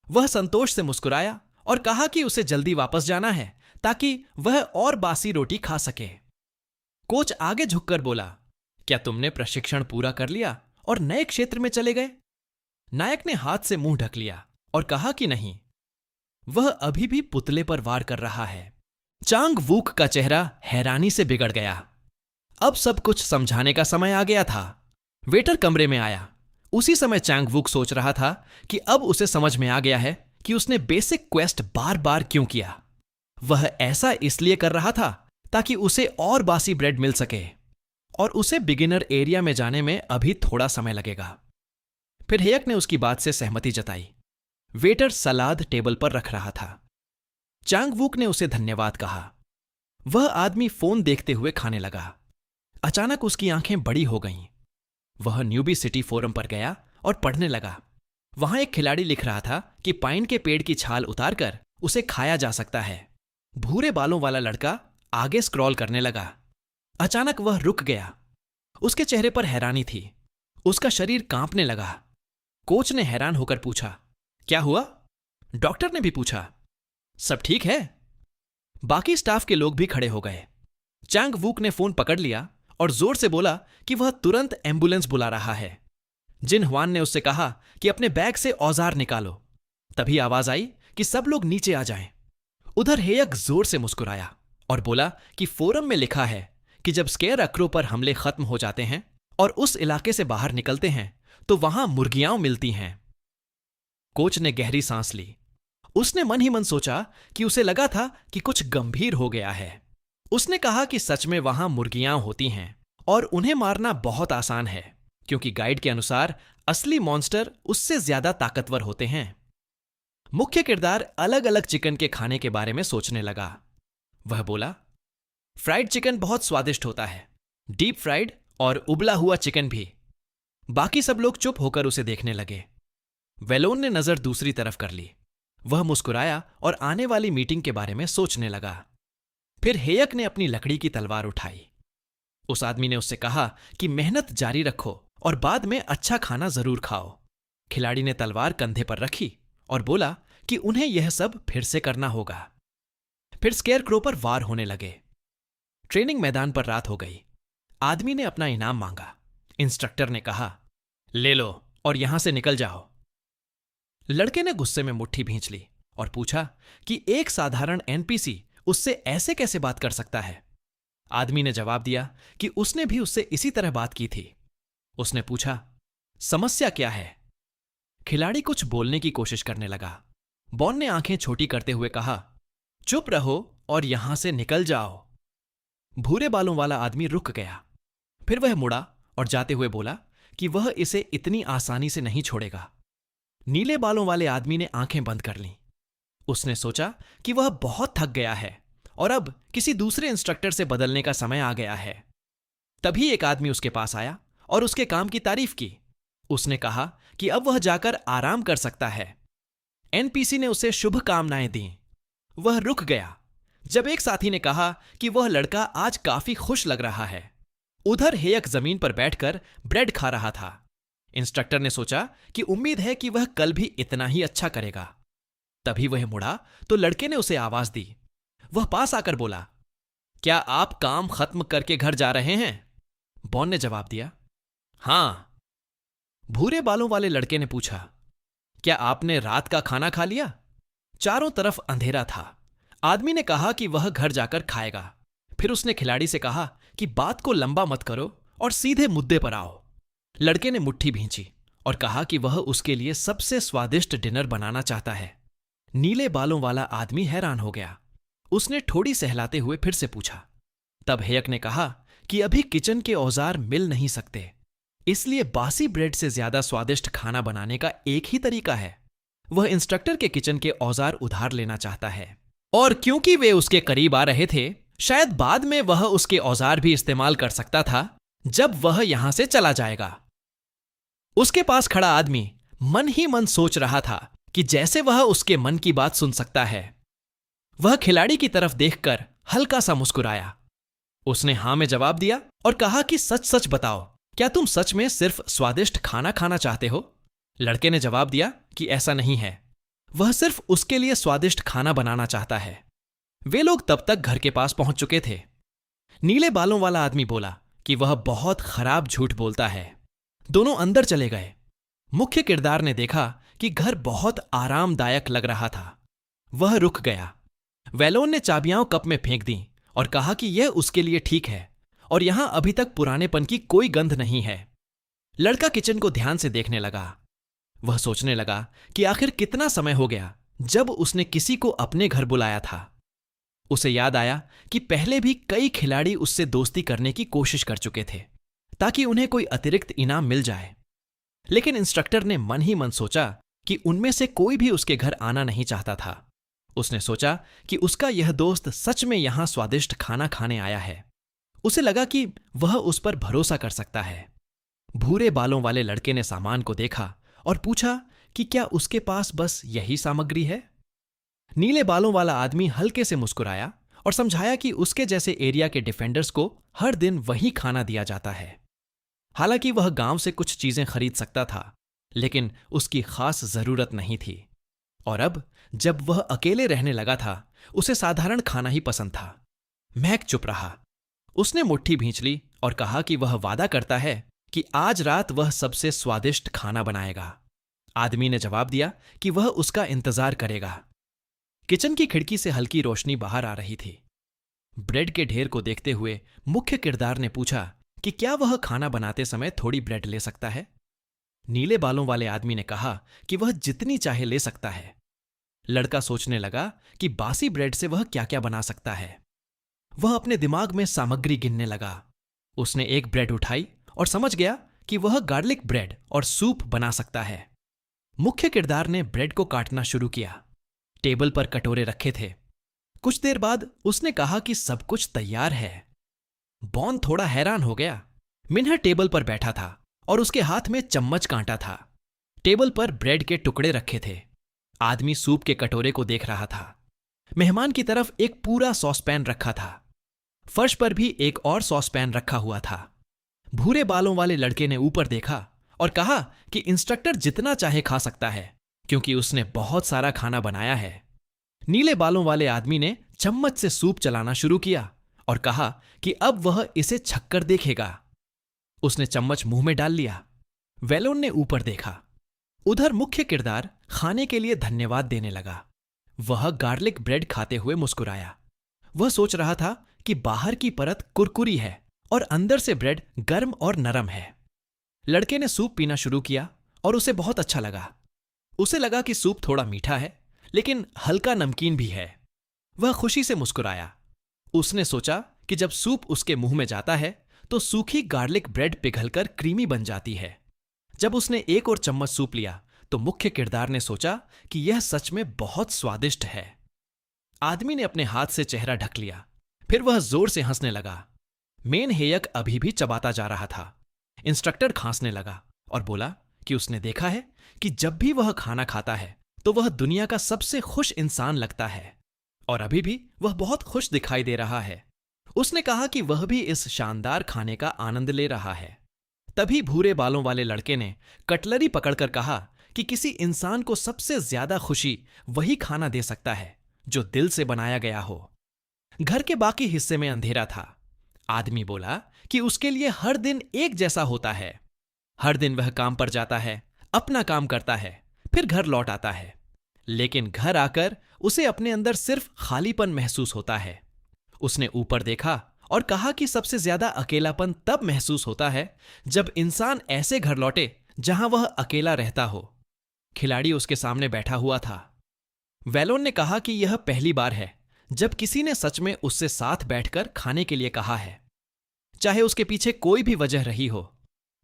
वह संतोष से मुस्कुराया और कहा कि उसे जल्दी वापस जाना है ताकि वह और बासी रोटी खा सके। कोच आगे झुककर बोला, क्या तुमने प्रशिक्षण पूरा कर लिया और नए क्षेत्र में चले गए? नायक ने हाथ से मुंह ढक लिया और कहा कि नहीं, वह अभी भी पुतले पर वार कर रहा है। चांग वूक का चेहरा हैरानी से बिगड़ गया। अब सब कुछ समझाने का समय आ गया था। वेटर कमरे में आया। उसी समय चांग वूक सोच रहा था कि अब उसे समझ में आ गया है कि उसने बेसिक क्वेस्ट बार बार क्यों किया। वह ऐसा इसलिए कर रहा था ताकि उसे और बासी ब्रेड मिल सके, और उसे बिगिनर एरिया में जाने में अभी थोड़ा समय लगेगा। फिर हेयक ने उसकी बात से सहमति जताई। वेटर सलाद टेबल पर रख रहा था। चांग वूक ने उसे धन्यवाद कहा। वह आदमी फोन देखते हुए खाने लगा। अचानक उसकी आंखें बड़ी हो गईं। वह न्यूबी सिटी फोरम पर गया और पढ़ने लगा। वहां एक खिलाड़ी लिख रहा था कि पाइन के पेड़ की छाल उतारकर उसे खाया जा सकता है। भूरे बालों वाला लड़का आगे स्क्रॉल करने लगा। अचानक वह रुक गया। उसके चेहरे पर हैरानी थी। उसका शरीर कांपने लगा। कोच ने हैरान होकर पूछा, क्या हुआ? डॉक्टर ने भी पूछा, सब ठीक है? बाकी स्टाफ के लोग भी खड़े हो गए। चांग वूक ने फोन पकड़ लिया और जोर से बोला कि वह तुरंत एम्बुलेंस बुला रहा है। जिन हुआन ने उससे कहा कि अपने बैग से औजार निकालो। तभी आवाज आई कि सब लोग नीचे आ जाएं। उधर हेयक जोर से मुस्कुराया और बोला कि फोरम में लिखा है कि जब स्केयर अक्रो पर हमले खत्म हो जाते हैं और उस इलाके से बाहर निकलते हैं तो वहां मुर्गियां मिलती हैं। कोच ने गहरी सांस ली। उसने मन ही मन सोचा कि उसे लगा था कि कुछ गंभीर हो गया है। उसने कहा कि सच में वहां मुर्गियां होती हैं और उन्हें मारना बहुत आसान है, क्योंकि गाइड के अनुसार असली मॉन्स्टर उससे ज्यादा ताकतवर होते हैं। मुख्य किरदार अलग अलग चिकन के खाने के बारे में सोचने लगा। वह बोला, फ्राइड चिकन बहुत स्वादिष्ट होता है, डीप फ्राइड और उबला हुआ चिकन भी। बाकी सब लोग चुप होकर उसे देखने लगे। वेलोन ने नजर दूसरी तरफ कर ली। वह मुस्कुराया और आने वाली मीटिंग के बारे में सोचने लगा। फिर हेयक ने अपनी लकड़ी की तलवार उठाई। उस आदमी ने उससे कहा कि मेहनत जारी रखो और बाद में अच्छा खाना जरूर खाओ। खिलाड़ी ने तलवार कंधे पर रखी और बोला कि उन्हें यह सब फिर से करना होगा। फिर स्केयर क्रो पर वार होने लगे। ट्रेनिंग मैदान पर रात हो गई। आदमी ने अपना इनाम मांगा। इंस्ट्रक्टर ने कहा, ले लो और यहां से निकल जाओ। लड़के ने गुस्से में मुट्ठी भींच ली और पूछा कि एक साधारण एनपीसी उससे ऐसे कैसे बात कर सकता है। आदमी ने जवाब दिया कि उसने भी उससे इसी तरह बात की थी। उसने पूछा, समस्या क्या है? खिलाड़ी कुछ बोलने की कोशिश करने लगा। बॉन ने आंखें छोटी करते हुए कहा, चुप रहो और यहां से निकल जाओ। भूरे बालों वाला आदमी रुक गया। फिर वह मुड़ा और जाते हुए बोला कि वह इसे इतनी आसानी से नहीं छोड़ेगा। नीले बालों वाले आदमी ने आंखें बंद कर लीं। उसने सोचा कि वह बहुत थक गया है और अब किसी दूसरे इंस्ट्रक्टर से बदलने का समय आ गया है। तभी एक आदमी उसके पास आया और उसके काम की तारीफ की। उसने कहा कि अब वह जाकर आराम कर सकता है। एनपीसी ने उसे शुभकामनाएं दी। वह रुक गया जब एक साथी ने कहा कि वह लड़का आज काफी खुश लग रहा है। उधर हेयक जमीन पर बैठकर ब्रेड खा रहा था। इंस्ट्रक्टर ने सोचा कि उम्मीद है कि वह कल भी इतना ही अच्छा करेगा। तभी वह मुड़ा तो लड़के ने उसे आवाज दी। वह पास आकर बोला, क्या आप काम खत्म करके घर जा रहे हैं? बॉन ने जवाब दिया, हां। भूरे बालों वाले लड़के ने पूछा, क्या आपने रात का खाना खा लिया? चारों तरफ अंधेरा था। आदमी ने कहा कि वह घर जाकर खाएगा। फिर उसने खिलाड़ी से कहा कि बात को लंबा मत करो और सीधे मुद्दे पर आओ। लड़के ने मुट्ठी भींची और कहा कि वह उसके लिए सबसे स्वादिष्ट डिनर बनाना चाहता है। नीले बालों वाला आदमी हैरान हो गया। उसने ठोड़ी सहलाते हुए फिर से पूछा। तब हेयक ने कहा कि अभी किचन के औजार मिल नहीं सकते, इसलिए बासी ब्रेड से ज्यादा स्वादिष्ट खाना बनाने का एक ही तरीका है। वह इंस्ट्रक्टर के किचन के औजार उधार लेना चाहता है, और क्योंकि वे उसके करीब आ रहे थे, शायद बाद में वह उसके औजार भी इस्तेमाल कर सकता था जब वह यहां से चला जाएगा। उसके पास खड़ा आदमी मन ही मन सोच रहा था कि जैसे वह उसके मन की बात सुन सकता है। वह खिलाड़ी की तरफ देखकर हल्का सा मुस्कुराया। उसने हां में जवाब दिया और कहा कि सच सच बताओ, क्या तुम सच में सिर्फ स्वादिष्ट खाना खाना चाहते हो? लड़के ने जवाब दिया कि ऐसा नहीं है, वह सिर्फ उसके लिए स्वादिष्ट खाना बनाना चाहता है। वे लोग तब तक घर के पास पहुंच चुके थे। नीले बालों वाला आदमी बोला कि वह बहुत खराब झूठ बोलता है। दोनों अंदर चले गए। मुख्य किरदार ने देखा कि घर बहुत आरामदायक लग रहा था। वह रुक गया। वैलोन ने चाबियां कप में फेंक दी और कहा कि यह उसके लिए ठीक है और यहां अभी तक पुरानेपन की कोई गंध नहीं है। लड़का किचन को ध्यान से देखने लगा। वह सोचने लगा कि आखिर कितना समय हो गया जब उसने किसी को अपने घर बुलाया था। उसे याद आया कि पहले भी कई खिलाड़ी उससे दोस्ती करने की कोशिश कर चुके थे ताकि उन्हें कोई अतिरिक्त इनाम मिल जाए, लेकिन इंस्ट्रक्टर ने मन ही मन सोचा कि उनमें से कोई भी उसके घर आना नहीं चाहता था। उसने सोचा कि उसका यह दोस्त सच में यहां स्वादिष्ट खाना खाने आया है। उसे लगा कि वह उस पर भरोसा कर सकता है। भूरे बालों वाले लड़के ने सामान को देखा और पूछा कि क्या उसके पास बस यही सामग्री है? नीले बालों वाला आदमी हल्के से मुस्कुराया और समझाया कि उसके जैसे एरिया के डिफेंडर्स को हर दिन वही खाना दिया जाता है। हालांकि वह गांव से कुछ चीजें खरीद सकता था, लेकिन उसकी खास जरूरत नहीं थी। और अब जब वह अकेले रहने लगा था, उसे साधारण खाना ही पसंद था। मैक चुप रहा। उसने मुट्ठी भींच ली और कहा कि वह वादा करता है कि आज रात वह सबसे स्वादिष्ट खाना बनाएगा। आदमी ने जवाब दिया कि वह उसका इंतजार करेगा। किचन की खिड़की से हल्की रोशनी बाहर आ रही थी। ब्रेड के ढेर को देखते हुए मुख्य किरदार ने पूछा कि क्या वह खाना बनाते समय थोड़ी ब्रेड ले सकता है? नीले बालों वाले आदमी ने कहा कि वह जितनी चाहे ले सकता है। लड़का सोचने लगा कि बासी ब्रेड से वह क्या क्या बना सकता है। वह अपने दिमाग में सामग्री गिनने लगा। उसने एक ब्रेड उठाई और समझ गया कि वह गार्लिक ब्रेड और सूप बना सकता है। मुख्य किरदार ने ब्रेड को काटना शुरू किया। टेबल पर कटोरे रखे थे। कुछ देर बाद उसने कहा कि सब कुछ तैयार है। बॉन थोड़ा हैरान हो गया। मिन्हा टेबल पर बैठा था और उसके हाथ में चम्मच कांटा था। टेबल पर ब्रेड के टुकड़े रखे थे। आदमी सूप के कटोरे को देख रहा था। मेहमान की तरफ एक पूरा सॉसपैन रखा था। फर्श पर भी एक और सॉसपैन रखा हुआ था। भूरे बालों वाले लड़के ने ऊपर देखा और कहा कि इंस्ट्रक्टर जितना चाहे खा सकता है क्योंकि उसने बहुत सारा खाना बनाया है। नीले बालों वाले आदमी ने चम्मच से सूप चलाना शुरू किया और कहा कि अब वह इसे छक्कर देखेगा। उसने चम्मच मुंह में डाल लिया। वैलोन ने ऊपर देखा। उधर मुख्य किरदार खाने के लिए धन्यवाद देने लगा। वह गार्लिक ब्रेड खाते हुए मुस्कुराया। वह सोच रहा था कि बाहर की परत कुरकुरी है और अंदर से ब्रेड गर्म और नरम है। लड़के ने सूप पीना शुरू किया और उसे बहुत अच्छा लगा। उसे लगा कि सूप थोड़ा मीठा है, लेकिन हल्का नमकीन भी है। वह खुशी से मुस्कुराया। उसने सोचा कि जब सूप उसके मुंह में जाता है तो सूखी गार्लिक ब्रेड पिघलकर क्रीमी बन जाती है। जब उसने एक और चम्मच सूप लिया तो मुख्य किरदार ने सोचा कि यह सच में बहुत स्वादिष्ट है। आदमी ने अपने हाथ से चेहरा ढक लिया। फिर वह जोर से हंसने लगा। मेन हेयक अभी भी चबाता जा रहा था। इंस्ट्रक्टर खांसने लगा और बोला कि उसने देखा है कि जब भी वह खाना खाता है तो वह दुनिया का सबसे खुश इंसान लगता है, और अभी भी वह बहुत खुश दिखाई दे रहा है। उसने कहा कि वह भी इस शानदार खाने का आनंद ले रहा है। तभी भूरे बालों वाले लड़के ने कटलरी पकड़कर कहा कि किसी इंसान को सबसे ज्यादा खुशी वही खाना दे सकता है जो दिल से बनाया गया हो। घर के बाकी हिस्से में अंधेरा था। आदमी बोला कि उसके लिए हर दिन एक जैसा होता है। हर दिन वह काम पर जाता है, अपना काम करता है, फिर घर लौट आता है, लेकिन घर आकर उसे अपने अंदर सिर्फ खालीपन महसूस होता है। उसने ऊपर देखा और कहा कि सबसे ज्यादा अकेलापन तब महसूस होता है जब इंसान ऐसे घर लौटे जहां वह अकेला रहता हो। खिलाड़ी उसके सामने बैठा हुआ था। वेलोन ने कहा कि यह पहली बार है जब किसी ने सच में उससे साथ बैठकर खाने के लिए कहा है, चाहे उसके पीछे कोई भी वजह रही हो।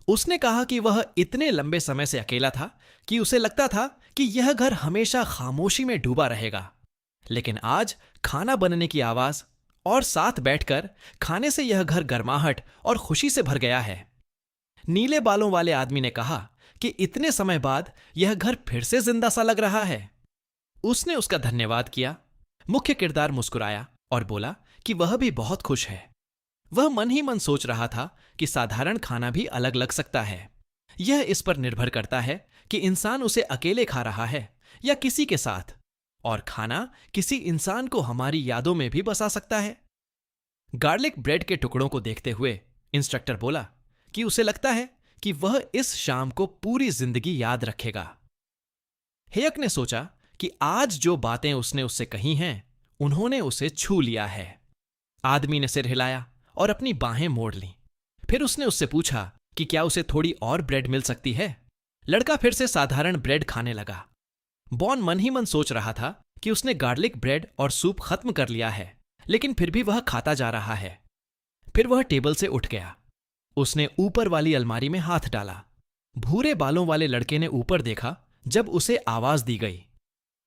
उसने कहा कि वह इतने लंबे समय से अकेला था कि उसे लगता था कि यह घर हमेशा खामोशी में डूबा रहेगा, लेकिन आज खाना बनने की आवाज और साथ बैठकर खाने से यह घर गर्माहट और खुशी से भर गया है। नीले बालों वाले आदमी ने कहा कि इतने समय बाद यह घर फिर से जिंदा सा लग रहा है। उसने उसका धन्यवाद किया। मुख्य किरदार मुस्कुराया और बोला कि वह भी बहुत खुश है। वह मन ही मन सोच रहा था कि साधारण खाना भी अलग लग सकता है। यह इस पर निर्भर करता है कि इंसान उसे अकेले खा रहा है या किसी के साथ, और खाना किसी इंसान को हमारी यादों में भी बसा सकता है। गार्लिक ब्रेड के टुकड़ों को देखते हुए इंस्ट्रक्टर बोला कि उसे लगता है कि वह इस शाम को पूरी जिंदगी याद रखेगा। हेयक ने सोचा कि आज जो बातें उसने उससे कही हैं उन्होंने उसे छू लिया है। आदमी ने सिर हिलाया और अपनी बाहें मोड़ लीं। फिर उसने उससे पूछा कि क्या उसे थोड़ी और ब्रेड मिल सकती है। लड़का फिर से साधारण ब्रेड खाने लगा। बॉन मन ही मन सोच रहा था कि उसने गार्लिक ब्रेड और सूप खत्म कर लिया है, लेकिन फिर भी वह खाता जा रहा है। फिर वह टेबल से उठ गया। उसने ऊपर वाली अलमारी में हाथ डाला। भूरे बालों वाले लड़के ने ऊपर देखा जब उसे आवाज दी गई।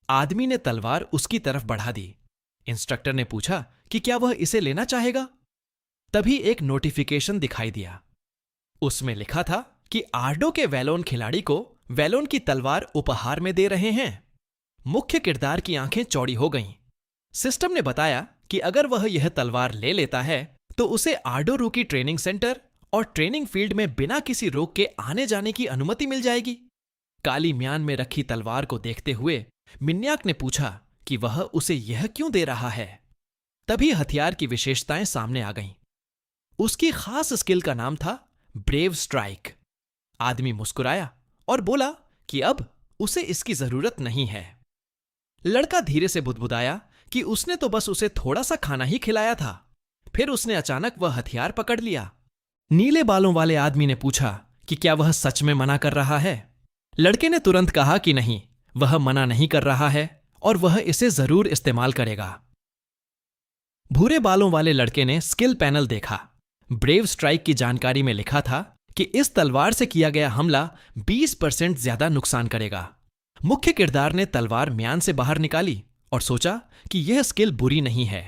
आदमी ने तलवार उसकी तरफ बढ़ा दी। इंस्ट्रक्टर ने पूछा कि क्या वह इसे लेना चाहेगा। तभी एक नोटिफिकेशन दिखाई दिया। उसमें लिखा था कि आर्डो के वेलोन खिलाड़ी को वेलोन की तलवार उपहार में दे रहे हैं। मुख्य किरदार की आंखें चौड़ी हो गईं। सिस्टम ने बताया कि अगर वह यह तलवार ले लेता है तो उसे आर्डो रूकी ट्रेनिंग सेंटर और ट्रेनिंग फील्ड में बिना किसी रोक के आने जाने की अनुमति मिल जाएगी। काली म्यान में रखी तलवार को देखते हुए मिन्याक ने पूछा कि वह उसे यह क्यों दे रहा है। तभी हथियार की विशेषताएं सामने आ गईं। उसकी खास स्किल का नाम था ब्रेव स्ट्राइक। आदमी मुस्कुराया और बोला कि अब उसे इसकी जरूरत नहीं है। लड़का धीरे से बुदबुदाया कि उसने तो बस उसे थोड़ा सा खाना ही खिलाया था। फिर उसने अचानक वह हथियार पकड़ लिया। नीले बालों वाले आदमी ने पूछा कि क्या वह सच में मना कर रहा है। लड़के ने तुरंत कहा कि नहीं, वह मना नहीं कर रहा है और वह इसे जरूर इस्तेमाल करेगा। भूरे बालों वाले लड़के ने स्किल पैनल देखा। ब्रेव स्ट्राइक की जानकारी में लिखा था कि इस तलवार से किया गया हमला 20% ज्यादा नुकसान करेगा। मुख्य किरदार ने तलवार म्यान से बाहर निकाली और सोचा कि यह स्किल बुरी नहीं है।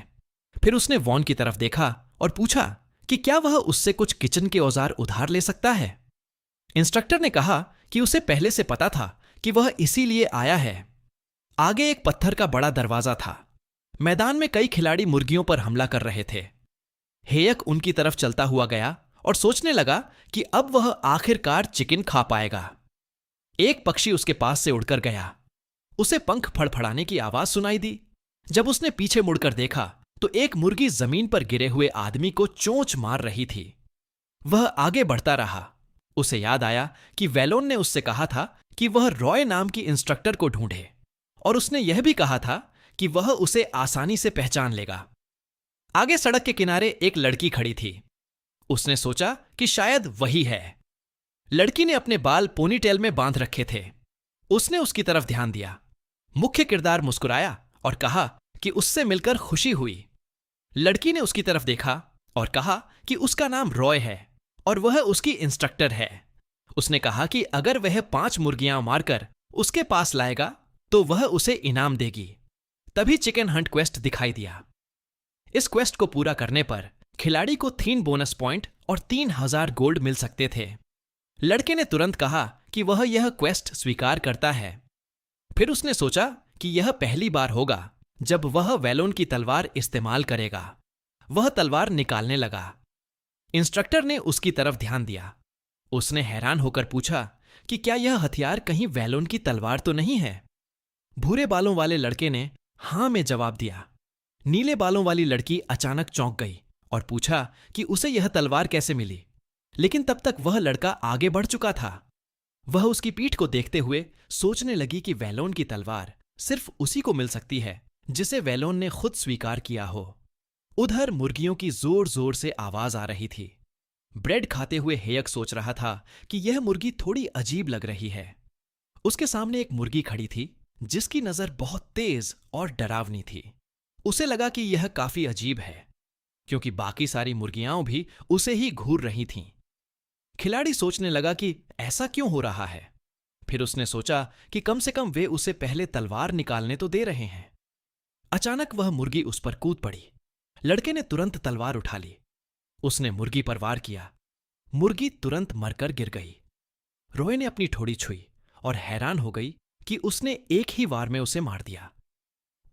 फिर उसने वॉन की तरफ देखा और पूछा कि क्या वह उससे कुछ किचन के औजार उधार ले सकता है। इंस्ट्रक्टर ने कहा कि उसे पहले से पता था कि वह इसीलिए आया है। आगे एक पत्थर का बड़ा दरवाजा था। मैदान में कई खिलाड़ी मुर्गियों पर हमला कर रहे थे। हेयक उनकी तरफ चलता हुआ गया और सोचने लगा कि अब वह आखिरकार चिकन खा पाएगा। एक पक्षी उसके पास से उड़कर गया। उसे पंख फड़फड़ाने की आवाज सुनाई दी। जब उसने पीछे मुड़कर देखा तो एक मुर्गी जमीन पर गिरे हुए आदमी को चोंच मार रही थी। वह आगे बढ़ता रहा। उसे याद आया कि वेलोन ने उससे कहा था कि वह रॉय नाम की इंस्ट्रक्टर को ढूंढे, और उसने यह भी कहा था कि वह उसे आसानी से पहचान लेगा। आगे सड़क के किनारे एक लड़की खड़ी थी। उसने सोचा कि शायद वही है। लड़की ने अपने बाल पोनीटेल में बांध रखे थे। उसने उसकी तरफ ध्यान दिया। मुख्य किरदार मुस्कुराया और कहा कि उससे मिलकर खुशी हुई। लड़की ने उसकी तरफ देखा और कहा कि उसका नाम रॉय है और वह उसकी इंस्ट्रक्टर है। उसने कहा कि अगर वह 5 मुर्गियां मारकर उसके पास लाएगा तो वह उसे इनाम देगी। तभी चिकन हंट क्वेस्ट दिखाई दिया। इस क्वेस्ट को पूरा करने पर खिलाड़ी को 3 बोनस पॉइंट और 3000 गोल्ड मिल सकते थे। लड़के ने तुरंत कहा कि वह यह क्वेस्ट स्वीकार करता है। फिर उसने सोचा कि यह पहली बार होगा जब वह वेलोन की तलवार इस्तेमाल करेगा। वह तलवार निकालने लगा। इंस्ट्रक्टर ने उसकी तरफ ध्यान दिया। उसने हैरान होकर पूछा कि क्या यह हथियार कहीं वेलोन की तलवार तो नहीं है। भूरे बालों वाले लड़के ने हां में जवाब दिया। नीले बालों वाली लड़की अचानक चौंक गई और पूछा कि उसे यह तलवार कैसे मिली। लेकिन तब तक वह लड़का आगे बढ़ चुका था। वह उसकी पीठ को देखते हुए सोचने लगी कि वेलोन की तलवार सिर्फ उसी को मिल सकती है जिसे वेलोन ने खुद स्वीकार किया हो। उधर मुर्गियों की जोर जोर से आवाज आ रही थी। ब्रेड खाते हुए हेयक सोच रहा था कि यह मुर्गी थोड़ी अजीब लग रही है। उसके सामने एक मुर्गी खड़ी थी जिसकी नजर बहुत तेज और डरावनी थी। उसे लगा कि यह काफी अजीब है क्योंकि बाकी सारी मुर्गियां भी उसे ही घूर रही थीं। खिलाड़ी सोचने लगा कि ऐसा क्यों हो रहा है। फिर उसने सोचा कि कम से कम वे उसे पहले तलवार निकालने तो दे रहे हैं। अचानक वह मुर्गी उस पर कूद पड़ी। लड़के ने तुरंत तलवार उठा ली। उसने मुर्गी पर वार किया। मुर्गी तुरंत मरकर गिर गई। रॉय ने अपनी ठोड़ी छुई और हैरान हो गई कि उसने एक ही वार में उसे मार दिया।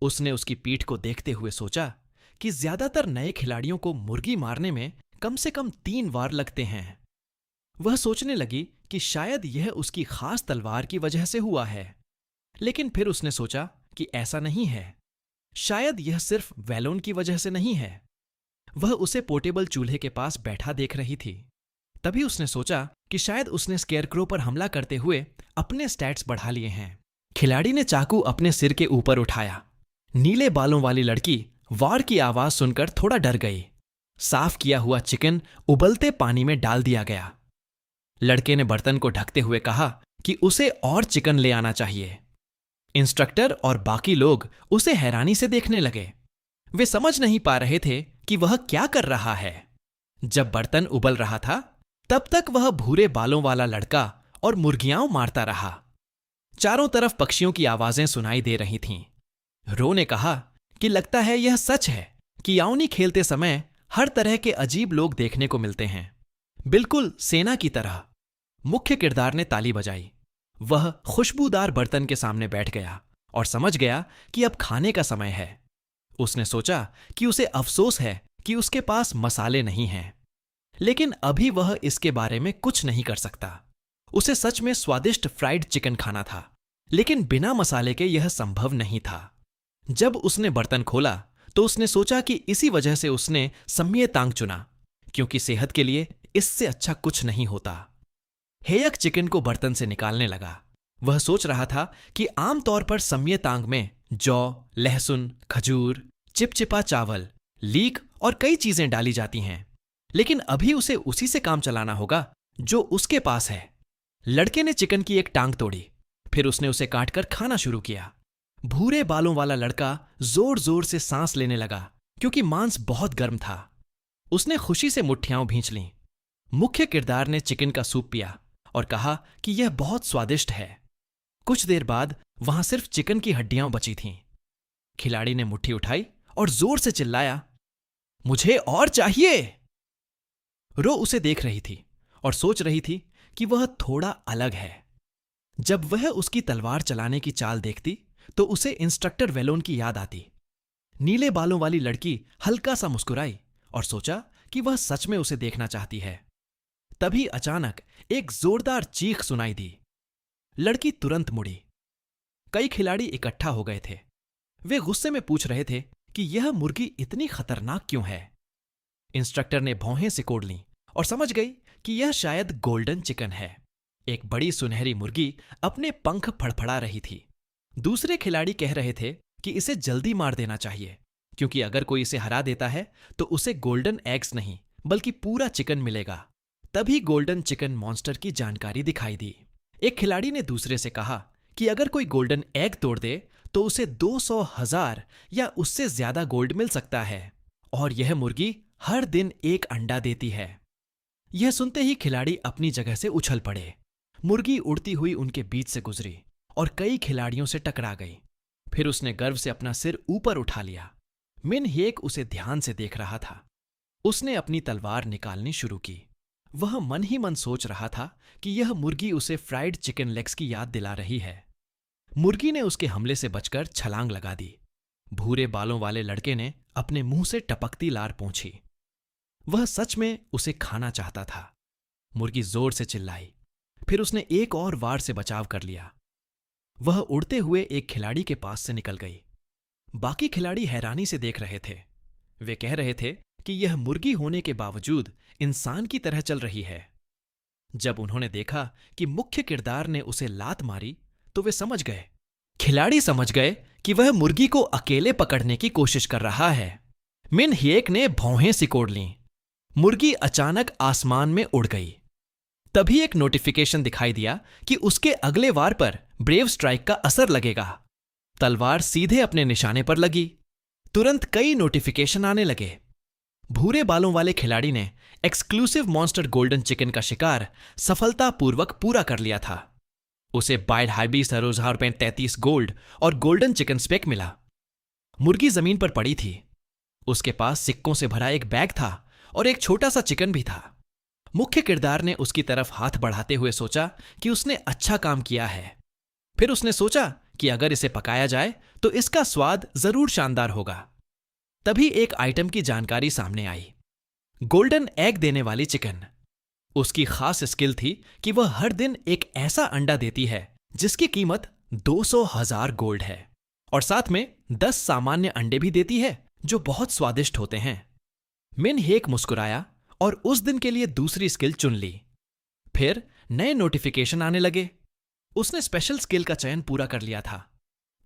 उसने उसकी पीठ को देखते हुए सोचा कि ज्यादातर नए खिलाड़ियों को मुर्गी मारने में कम से कम 3 वार लगते हैं। वह सोचने लगी कि शायद यह उसकी खास तलवार की वजह से हुआ है। लेकिन फिर उसने सोचा कि ऐसा नहीं है। शायद यह सिर्फ वेलोन की वजह से नहीं है। वह उसे पोर्टेबल चूल्हे के पास बैठा देख रही थी। तभी उसने सोचा कि शायद उसने स्केयरक्रो पर हमला करते हुए अपने स्टैट्स बढ़ा लिए हैं। खिलाड़ी ने चाकू अपने सिर के ऊपर उठाया। नीले बालों वाली लड़की वार की आवाज सुनकर थोड़ा डर गई। साफ किया हुआ चिकन उबलते पानी में डाल दिया गया। लड़के ने बर्तन को ढकते हुए कहा कि उसे और चिकन ले आना चाहिए। इंस्ट्रक्टर और बाकी लोग उसे हैरानी से देखने लगे। वे समझ नहीं पा रहे थे कि वह क्या कर रहा है। जब बर्तन उबल रहा था तब तक वह भूरे बालों वाला लड़का और मुर्गियां मारता रहा। चारों तरफ पक्षियों की आवाजें सुनाई दे रही थीं। रो ने कहा कि लगता है यह सच है कि याओनी खेलते समय हर तरह के अजीब लोग देखने को मिलते हैं, बिल्कुल सेना की तरह। मुख्य किरदार ने ताली बजाई। वह खुशबूदार बर्तन के सामने बैठ गया और समझ गया कि अब खाने का समय है। उसने सोचा कि उसे अफसोस है कि उसके पास मसाले नहीं हैं, लेकिन अभी वह इसके बारे में कुछ नहीं कर सकता। उसे सच में स्वादिष्ट फ्राइड चिकन खाना था, लेकिन बिना मसाले के यह संभव नहीं था। जब उसने बर्तन खोला तो उसने सोचा कि इसी वजह से उसने सम्ये तांग चुना, क्योंकि सेहत के लिए इससे अच्छा कुछ नहीं होता। हेयक चिकन को बर्तन से निकालने लगा। वह सोच रहा था कि आमतौर पर सम्ये तांग में जौ, लहसुन, खजूर, चिपचिपा चावल, लीक और कई चीजें डाली जाती हैं, लेकिन अभी उसे उसी से काम चलाना होगा जो उसके पास है। लड़के ने चिकन की एक टांग तोड़ी, फिर उसने उसे काटकर खाना शुरू किया। भूरे बालों वाला लड़का जोर जोर से सांस लेने लगा क्योंकि मांस बहुत गर्म था। उसने खुशी से मुट्ठियां भींच लीं। मुख्य किरदार ने चिकन का सूप पिया और कहा कि यह बहुत स्वादिष्ट है। कुछ देर बाद वहां सिर्फ चिकन की हड्डियां बची थीं। खिलाड़ी ने मुट्ठी उठाई और जोर से चिल्लाया, मुझे और चाहिए। रो उसे देख रही थी और सोच रही थी कि वह थोड़ा अलग है। जब वह उसकी तलवार चलाने की चाल देखती तो उसे इंस्ट्रक्टर वेलोन की याद आती। नीले बालों वाली लड़की हल्का सा मुस्कुराई और सोचा कि वह सच में उसे देखना चाहती है। तभी अचानक एक जोरदार चीख सुनाई दी। लड़की तुरंत मुड़ी। कई खिलाड़ी इकट्ठा हो गए थे। वे गुस्से में पूछ रहे थे कि यह मुर्गी इतनी खतरनाक क्यों है। इंस्ट्रक्टर ने भौहें सिकोड़ लीं और समझ गई कि यह शायद गोल्डन चिकन है। एक बड़ी सुनहरी मुर्गी अपने पंख फड़फड़ा रही थी। दूसरे खिलाड़ी कह रहे थे कि इसे जल्दी मार देना चाहिए, क्योंकि अगर कोई इसे हरा देता है तो उसे गोल्डन एग्स नहीं बल्कि पूरा चिकन मिलेगा। तभी गोल्डन चिकन मॉन्स्टर की जानकारी दिखाई दी। एक खिलाड़ी ने दूसरे से कहा कि अगर कोई गोल्डन एग तोड़ दे तो उसे 200,000 या उससे ज्यादा गोल्ड मिल सकता है, और यह मुर्गी हर दिन एक अंडा देती है। यह सुनते ही खिलाड़ी अपनी जगह से उछल पड़े। मुर्गी उड़ती हुई उनके बीच से गुजरी और कई खिलाड़ियों से टकरा गई। फिर उसने गर्व से अपना सिर ऊपर उठा लिया। मिन हेक उसे ध्यान से देख रहा था। उसने अपनी तलवार निकालनी शुरू की। वह मन ही मन सोच रहा था कि यह मुर्गी उसे फ्राइड चिकन लेग्स की याद दिला रही है। मुर्गी ने उसके हमले से बचकर छलांग लगा दी। भूरे बालों वाले लड़के ने अपने मुंह से टपकती लार पोंछी। वह सच में उसे खाना चाहता था। मुर्गी जोर से चिल्लाई। फिर उसने एक और वार से बचाव कर लिया। वह उड़ते हुए एक खिलाड़ी के पास से निकल गई। बाकी खिलाड़ी हैरानी से देख रहे थे। वे कह रहे थे कि यह मुर्गी होने के बावजूद इंसान की तरह चल रही है। जब उन्होंने देखा कि मुख्य किरदार ने उसे लात मारी तो वे समझ गए। खिलाड़ी समझ गए कि वह मुर्गी को अकेले पकड़ने की कोशिश कर रहा है। मिन हिएक ने भौहें सिकोड़ लीं। मुर्गी अचानक आसमान में उड़ गई। तभी एक नोटिफिकेशन दिखाई दिया कि उसके अगले वार पर ब्रेव स्ट्राइक का असर लगेगा। तलवार सीधे अपने निशाने पर लगी। तुरंत कई नोटिफिकेशन आने लगे। भूरे बालों वाले खिलाड़ी ने एक्सक्लूसिव मॉन्स्टर गोल्डन चिकन का शिकार सफलतापूर्वक पूरा कर लिया था। उसे बाइड हाइबी सरोजहार 33 गोल्ड और गोल्डन चिकन स्पेक मिला। मुर्गी जमीन पर पड़ी थी। उसके पास सिक्कों से भरा एक बैग था और एक छोटा सा चिकन भी था। मुख्य किरदार ने उसकी तरफ हाथ बढ़ाते हुए सोचा कि उसने अच्छा काम किया है। फिर उसने सोचा कि अगर इसे पकाया जाए तो इसका स्वाद जरूर शानदार होगा। तभी एक आइटम की जानकारी सामने आई। गोल्डन एग देने वाली चिकन। उसकी खास स्किल थी कि वह हर दिन एक ऐसा अंडा देती है जिसकी कीमत 200,000 गोल्ड है, और साथ में 10 सामान्य अंडे भी देती है जो बहुत स्वादिष्ट होते हैं। मिन हेक मुस्कुराया और उस दिन के लिए दूसरी स्किल चुन ली। फिर नए नोटिफिकेशन आने लगे। उसने स्पेशल स्किल का चयन पूरा कर लिया था।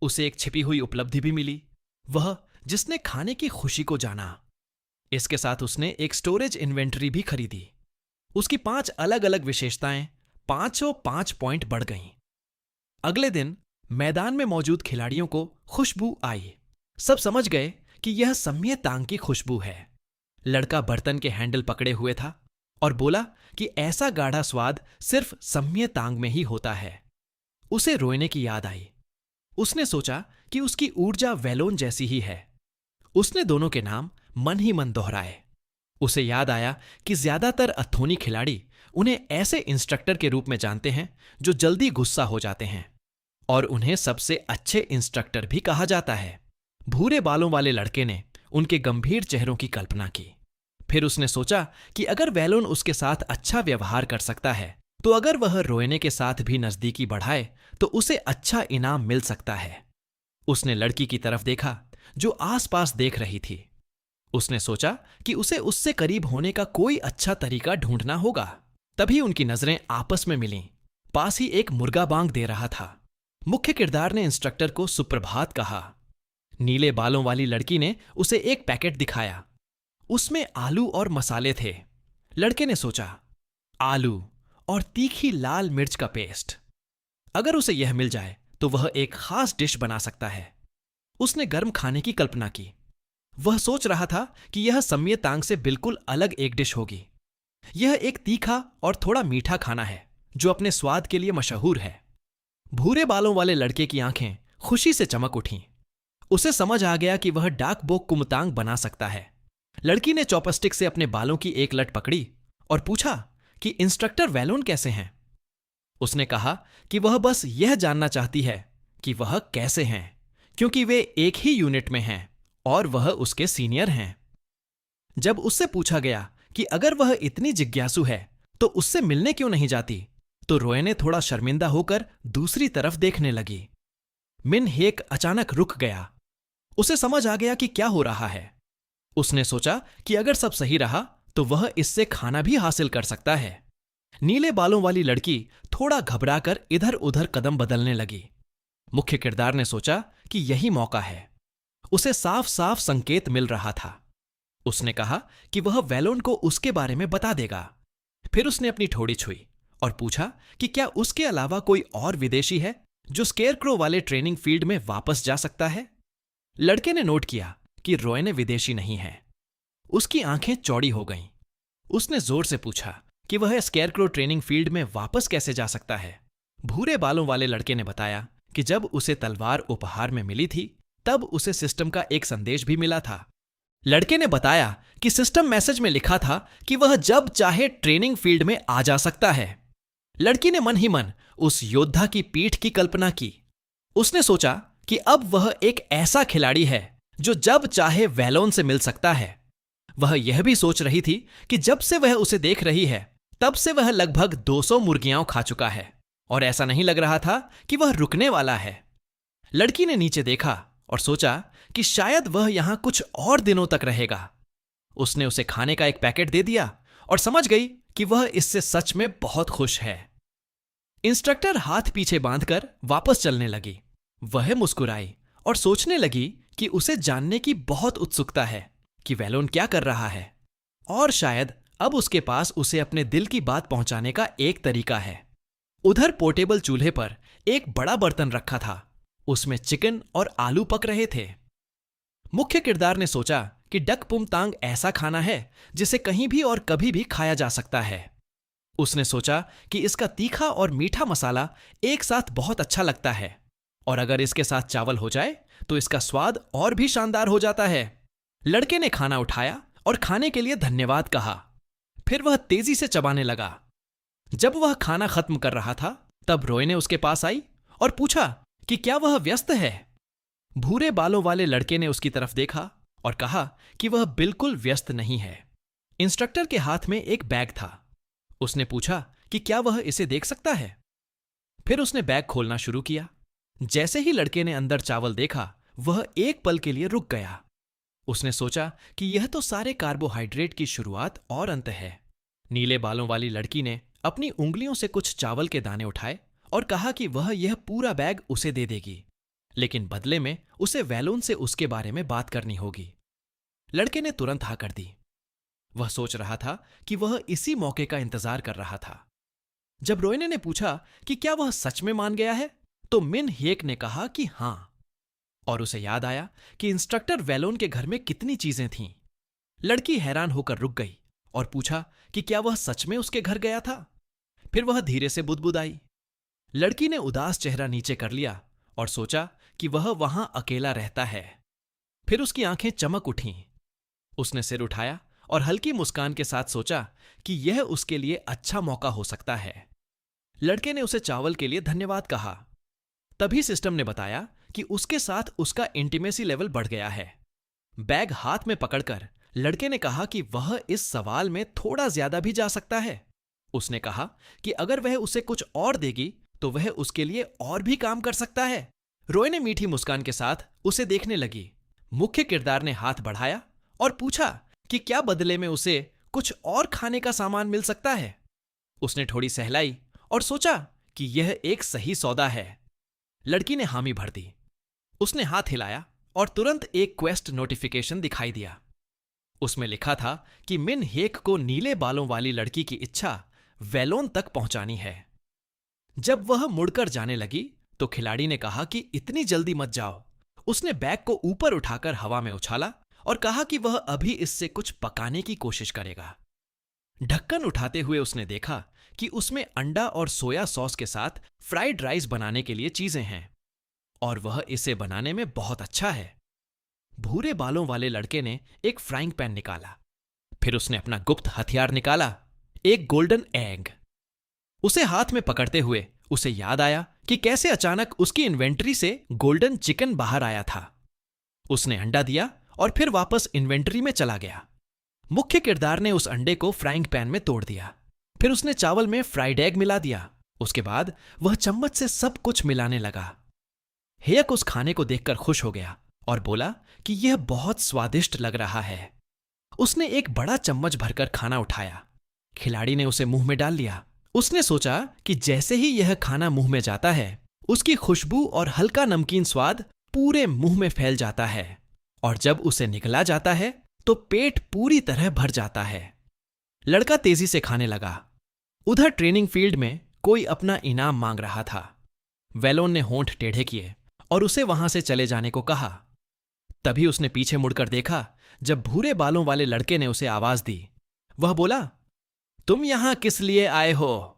उसे एक छिपी हुई उपलब्धि भी मिली, वह जिसने खाने की खुशी को जाना। इसके साथ उसने एक स्टोरेज इन्वेंटरी भी खरीदी। उसकी 5 अलग अलग विशेषताएं 505 पॉइंट बढ़ गईं। अगले दिन मैदान में मौजूद खिलाड़ियों को खुशबू आई। सब समझ गए कि यह सम्ये तांग की खुशबू है। लड़का बर्तन के हैंडल पकड़े हुए था और बोला कि ऐसा गाढ़ा स्वाद सिर्फ सम्ये तांग में ही होता है। उसे रोएने की याद आई। उसने सोचा कि उसकी ऊर्जा वेलोन जैसी ही है। उसने दोनों के नाम मन ही मन दोहराए। उसे याद आया कि ज्यादातर अथोनी खिलाड़ी उन्हें ऐसे इंस्ट्रक्टर के रूप में जानते हैं जो जल्दी गुस्सा हो जाते हैं, और उन्हें सबसे अच्छे इंस्ट्रक्टर भी कहा जाता है। भूरे बालों वाले लड़के ने उनके गंभीर चेहरों की कल्पना की। फिर उसने सोचा कि अगर वेलोन उसके साथ अच्छा व्यवहार कर सकता है तो अगर वह रोएने के साथ भी नजदीकी बढ़ाए तो उसे अच्छा इनाम मिल सकता है। उसने लड़की की तरफ देखा जो आसपास देख रही थी। उसने सोचा कि उसे उससे करीब होने का कोई अच्छा तरीका ढूंढना होगा। तभी उनकी नजरें आपस में मिलीं। पास ही एक मुर्गा बांग दे रहा था। मुख्य किरदार ने इंस्ट्रक्टर को सुप्रभात कहा। नीले बालों वाली लड़की ने उसे एक पैकेट दिखाया। उसमें आलू और मसाले थे। लड़के ने सोचा, आलू और तीखी लाल मिर्च का पेस्ट, अगर उसे यह मिल जाए तो वह एक खास डिश बना सकता है। उसने गर्म खाने की कल्पना की। वह सोच रहा था कि यह सम्ये तांग से बिल्कुल अलग एक डिश होगी। यह एक तीखा और थोड़ा मीठा खाना है जो अपने स्वाद के लिए मशहूर है। भूरे बालों वाले लड़के की आंखें खुशी से चमक उठीं। उसे समझ आ गया कि वह डाक बोक कुमतांग बना सकता है। लड़की ने चॉपस्टिक से अपने बालों की एक लट पकड़ी और पूछा कि इंस्ट्रक्टर वेलोन कैसे हैं। उसने कहा कि वह बस यह जानना चाहती है कि वह कैसे हैं, क्योंकि वे एक ही यूनिट में हैं और वह उसके सीनियर हैं। जब उससे पूछा गया कि अगर वह इतनी जिज्ञासु है तो उससे मिलने क्यों नहीं जाती, तो रोए ने थोड़ा शर्मिंदा होकर दूसरी तरफ देखने लगी। मिन हेक अचानक रुक गया। उसे समझ आ गया कि क्या हो रहा है। उसने सोचा कि अगर सब सही रहा तो वह इससे खाना भी हासिल कर सकता है। नीले बालों वाली लड़की थोड़ा घबराकर इधर उधर कदम बदलने लगी। मुख्य किरदार ने सोचा कि यही मौका है। उसे साफ साफ संकेत मिल रहा था। उसने कहा कि वह वेलोन को उसके बारे में बता देगा। फिर उसने अपनी ठोड़ी छुई और पूछा कि क्या उसके अलावा कोई और विदेशी है जो स्केयरक्रो वाले ट्रेनिंग फील्ड में वापस जा सकता है। लड़के ने नोट किया कि रोयने विदेशी नहीं है। उसकी आंखें चौड़ी हो गईं। उसने जोर से पूछा कि वह स्केयरक्रो ट्रेनिंग फील्ड में वापस कैसे जा सकता है। भूरे बालों वाले लड़के ने बताया कि जब उसे तलवार उपहार में मिली थी तब उसे सिस्टम का एक संदेश भी मिला था। लड़के ने बताया कि सिस्टम मैसेज में लिखा था कि वह जब चाहे ट्रेनिंग फील्ड में आ जा सकता है। लड़की ने मन ही मन उस योद्धा की पीठ की कल्पना की। उसने सोचा कि अब वह एक ऐसा खिलाड़ी है जो जब चाहे वैलोन से मिल सकता है। वह यह भी सोच रही थी कि जब से वह उसे देख रही है तब से वह लगभग 200 मुर्गियां खा चुका है और ऐसा नहीं लग रहा था कि वह रुकने वाला है। लड़की ने नीचे देखा और सोचा कि शायद वह यहां कुछ और दिनों तक रहेगा। उसने उसे खाने का एक पैकेट दे दिया और समझ गई कि वह इससे सच में बहुत खुश है। इंस्ट्रक्टर हाथ पीछे बांधकर वापस चलने लगी। वह मुस्कुराई और सोचने लगी कि उसे जानने की बहुत उत्सुकता है कि वैलोन क्या कर रहा है और शायद अब उसके पास उसे अपने दिल की बात पहुंचाने का एक तरीका है। उधर पोर्टेबल चूल्हे पर एक बड़ा बर्तन रखा था। उसमें चिकन और आलू पक रहे थे। मुख्य किरदार ने सोचा कि डक पुमतांग ऐसा खाना है जिसे कहीं भी और कभी भी खाया जा सकता है। उसने सोचा कि इसका तीखा और मीठा मसाला एक साथ बहुत अच्छा लगता है और अगर इसके साथ चावल हो जाए तो इसका स्वाद और भी शानदार हो जाता है। लड़के ने खाना उठाया और खाने के लिए धन्यवाद कहा। फिर वह तेजी से चबाने लगा। जब वह खाना खत्म कर रहा था तब रोय ने उसके पास आई और पूछा कि क्या वह व्यस्त है। भूरे बालों वाले लड़के ने उसकी तरफ देखा और कहा कि वह बिल्कुल व्यस्त नहीं है। इंस्ट्रक्टर के हाथ में एक बैग था। उसने पूछा कि क्या वह इसे देख सकता है। फिर उसने बैग खोलना शुरू किया। जैसे ही लड़के ने अंदर चावल देखा वह एक पल के लिए रुक गया। उसने सोचा कि यह तो सारे कार्बोहाइड्रेट की शुरुआत और अंत है। नीले बालों वाली लड़की ने अपनी उंगलियों से कुछ चावल के दाने उठाए और कहा कि वह यह पूरा बैग उसे दे देगी, लेकिन बदले में उसे वैलोन से उसके बारे में बात करनी होगी। लड़के ने तुरंत हाँ कर दी। वह सोच रहा था कि वह इसी मौके का इंतजार कर रहा था। जब रोयने ने पूछा कि क्या वह सच में मान गया है तो मिन हेक ने कहा कि हां, और उसे याद आया कि इंस्ट्रक्टर वैलोन के घर में कितनी चीजें थीं। लड़की हैरान होकर रुक गई और पूछा कि क्या वह सच में उसके घर गया था। फिर वह धीरे से बुदबुदाई। लड़की ने उदास चेहरा नीचे कर लिया और सोचा कि वह वहां अकेला रहता है। फिर उसकी आंखें चमक उठीं। उसने सिर उठाया और हल्की मुस्कान के साथ सोचा कि यह उसके लिए अच्छा मौका हो सकता है। लड़के ने उसे चावल के लिए धन्यवाद कहा। तभी सिस्टम ने बताया कि उसके साथ उसका इंटीमेसी लेवल बढ़ गया है। बैग हाथ में पकड़कर लड़के ने कहा कि वह इस सवाल में थोड़ा ज्यादा भी जा सकता है। उसने कहा कि अगर वह उसे कुछ और देगी तो वह उसके लिए और भी काम कर सकता है। रोय ने मीठी मुस्कान के साथ उसे देखने लगी। मुख्य किरदार ने हाथ बढ़ाया और पूछा कि क्या बदले में उसे कुछ और खाने का सामान मिल सकता है। उसने थोड़ी सहलाई और सोचा कि यह एक सही सौदा है। लड़की ने हामी भर दी। उसने हाथ हिलाया और तुरंत एक क्वेस्ट नोटिफिकेशन दिखाई दिया। उसमें लिखा था कि मिन हेक को नीले बालों वाली लड़की की इच्छा वैलोन तक पहुंचानी है। जब वह मुड़कर जाने लगी तो खिलाड़ी ने कहा कि इतनी जल्दी मत जाओ। उसने बैग को ऊपर उठाकर हवा में उछाला और कहा कि वह अभी इससे कुछ पकाने की कोशिश करेगा। ढक्कन उठाते हुए उसने देखा कि उसमें अंडा और सोया सॉस के साथ फ्राइड राइस बनाने के लिए चीजें हैं और वह इसे बनाने में बहुत अच्छा है। भूरे बालों वाले लड़के ने एक फ्राइंग पैन निकाला। फिर उसने अपना गुप्त हथियार निकाला, एक गोल्डन एग। उसे हाथ में पकड़ते हुए उसे याद आया कि कैसे अचानक उसकी इन्वेंटरी से गोल्डन चिकन बाहर आया था। उसने अंडा दिया और फिर वापस इन्वेंटरी में चला गया। मुख्य किरदार ने उस अंडे को फ्राइंग पैन में तोड़ दिया। फिर उसने चावल में फ्राइड एग मिला दिया। उसके बाद वह चम्मच से सब कुछ मिलाने लगा। हेयक उस खाने को देखकर खुश हो गया और बोला कि यह बहुत स्वादिष्ट लग रहा है। उसने एक बड़ा चम्मच भरकर खाना उठाया। खिलाड़ी ने उसे मुंह में डाल लिया। उसने सोचा कि जैसे ही यह खाना मुंह में जाता है उसकी खुशबू और हल्का नमकीन स्वाद पूरे मुंह में फैल जाता है और जब उसे निगला जाता है तो पेट पूरी तरह भर जाता है। लड़का तेजी से खाने लगा। उधर ट्रेनिंग फील्ड में कोई अपना इनाम मांग रहा था। वेलोन ने होंठ टेढ़े किए और उसे वहां से चले जाने को कहा। तभी उसने पीछे मुड़कर देखा जब भूरे बालों वाले लड़के ने उसे आवाज दी। वह बोला, तुम यहां किस लिए आए हो?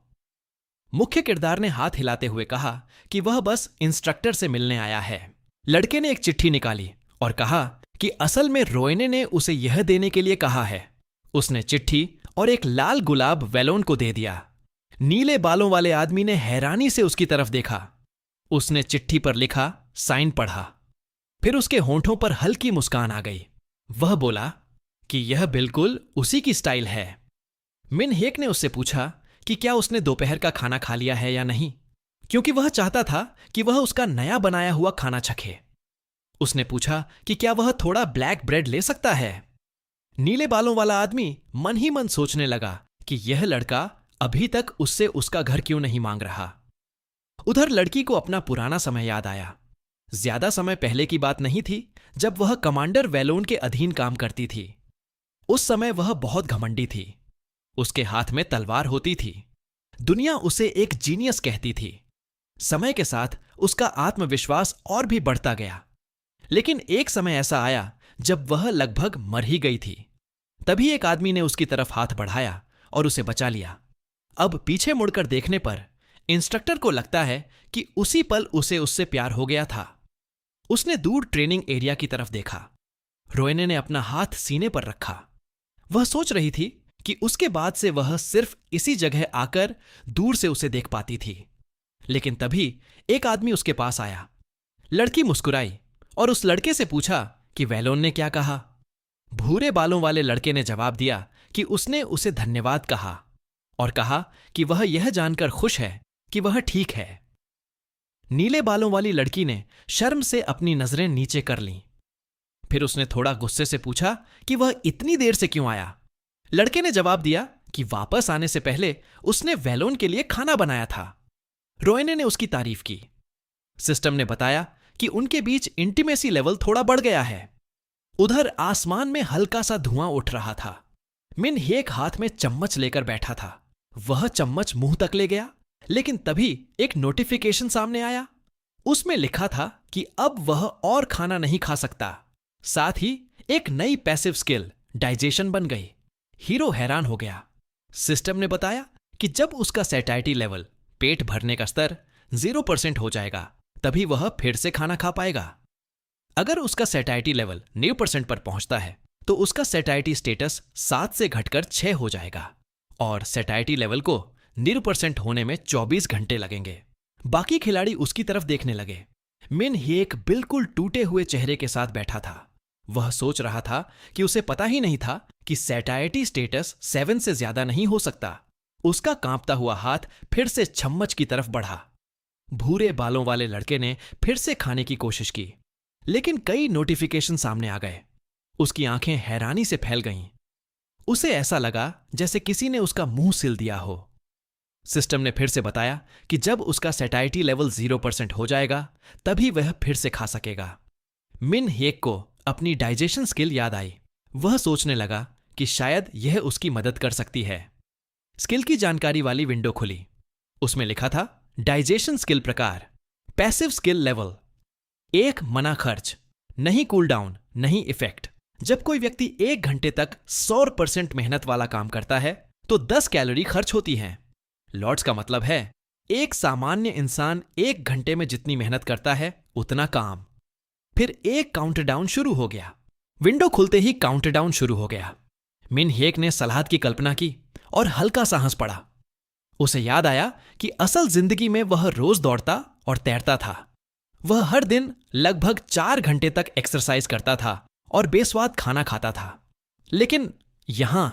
मुख्य किरदार ने हाथ हिलाते हुए कहा कि वह बस इंस्ट्रक्टर से मिलने आया है। लड़के ने एक चिट्ठी निकाली और कहा कि असल में रोयने ने उसे यह देने के लिए कहा है। उसने चिट्ठी और एक लाल गुलाब वेलोन को दे दिया। नीले बालों वाले आदमी ने हैरानी से उसकी तरफ देखा। उसने चिट्ठी पर लिखा साइन पढ़ा। फिर उसके होंठों पर हल्की मुस्कान आ गई। वह बोला कि यह बिल्कुल उसी की स्टाइल है। मिन हेक ने उससे पूछा कि क्या उसने दोपहर का खाना खा लिया है या नहीं, क्योंकि वह चाहता था कि वह उसका नया बनाया हुआ खाना चखे। उसने पूछा कि क्या वह थोड़ा ब्लैक ब्रेड ले सकता है। नीले बालों वाला आदमी मन ही मन सोचने लगा कि यह लड़का अभी तक उससे उसका घर क्यों नहीं मांग रहा। उधर लड़की को अपना पुराना समय याद आया। ज्यादा समय पहले की बात नहीं थी जब वह कमांडर वेलोन के अधीन काम करती थी। उस समय वह बहुत घमंडी थी। उसके हाथ में तलवार होती थी। दुनिया उसे एक जीनियस कहती थी। समय के साथ उसका आत्मविश्वास और भी बढ़ता गया। लेकिन एक समय ऐसा आया जब वह लगभग मर ही गई थी। तभी एक आदमी ने उसकी तरफ हाथ बढ़ाया और उसे बचा लिया। अब पीछे मुड़कर देखने पर इंस्ट्रक्टर को लगता है कि उसी पल उसे उससे प्यार हो गया था। उसने दूर ट्रेनिंग एरिया की तरफ देखा। रोयने ने अपना हाथ सीने पर रखा। वह सोच रही थी कि उसके बाद से वह सिर्फ इसी जगह आकर दूर से उसे देख पाती थी। लेकिन तभी एक आदमी उसके पास आया। लड़की मुस्कुराई और उस लड़के से पूछा कि वेलोन ने क्या कहा। भूरे बालों वाले लड़के ने जवाब दिया कि उसने उसे धन्यवाद कहा और कहा कि वह यह जानकर खुश है कि वह ठीक है। नीले बालों वाली लड़की ने शर्म से अपनी नजरें नीचे कर लीं। फिर उसने थोड़ा गुस्से से पूछा कि वह इतनी देर से क्यों आया। लड़के ने जवाब दिया कि वापस आने से पहले उसने वेलोन के लिए खाना बनाया था। रोयने ने उसकी तारीफ की। सिस्टम ने बताया कि उनके बीच इंटीमेसी लेवल थोड़ा बढ़ गया है। उधर आसमान में हल्का सा धुआं उठ रहा था। मिन हेक हाथ में चम्मच लेकर बैठा था। वह चम्मच मुंह तक ले गया, लेकिन तभी एक नोटिफिकेशन सामने आया। उसमें लिखा था कि अब वह और खाना नहीं खा सकता। साथ ही एक नई पैसिव स्किल डाइजेशन बन गई। हीरो हैरान हो गया। सिस्टम ने बताया कि जब उसका सैटिस्फैक्टरी लेवल, पेट भरने का स्तर 0% हो जाएगा, तभी वह फिर से खाना खा पाएगा। अगर उसका सैटिस्फैक्टरी लेवल 9% पर पहुंचता है तो उसका सैटिस्फैक्टरी स्टेटस 7 से घटकर 6 हो जाएगा और सैटिस्फैक्टरी लेवल को 0% होने में 24 घंटे लगेंगे। बाकी खिलाड़ी उसकी तरफ देखने लगे। मिन हेक बिल्कुल टूटे हुए चेहरे के साथ बैठा था। वह सोच रहा था कि उसे पता ही नहीं था कि सैटिस्फैक्टरी स्टेटस 7 से ज्यादा नहीं हो सकता। उसका कांपता हुआ हाथ फिर से चम्मच की तरफ बढ़ा। भूरे बालों वाले लड़के ने फिर से खाने की कोशिश की, लेकिन कई नोटिफिकेशन सामने आ गए। उसकी आंखें हैरानी से फैल गईं। उसे ऐसा लगा जैसे किसी ने उसका मुंह सिल दिया हो। सिस्टम ने फिर से बताया कि जब उसका सैटिस्फैक्टरी लेवल 0% हो जाएगा, तभी वह फिर से खा सकेगा। मिन हेक को अपनी डाइजेशन स्किल याद आई। वह सोचने लगा कि शायद यह उसकी मदद कर सकती है। स्किल की जानकारी वाली विंडो खुली। उसमें लिखा था डाइजेशन स्किल प्रकार, पैसिव स्किल लेवल, 1 मना खर्च, नहीं कूल डाउन, नहीं इफेक्ट। जब कोई व्यक्ति 1 घंटे तक 100% मेहनत वाला काम करता है तो 10 कैलोरी खर्च होती हैं। लॉट्स का मतलब है एक सामान्य इंसान 1 घंटे में जितनी मेहनत करता है उतना काम। फिर एक काउंटडाउन शुरू हो गया। विंडो खुलते ही काउंटडाउन शुरू हो गया। मिन हेक ने सलाद की कल्पना की और हल्का सा हंस पड़ा। उसे याद आया कि असल जिंदगी में वह रोज दौड़ता और तैरता था। वह हर दिन लगभग 4 घंटे तक एक्सरसाइज करता था और बेस्वाद खाना खाता था। लेकिन यहां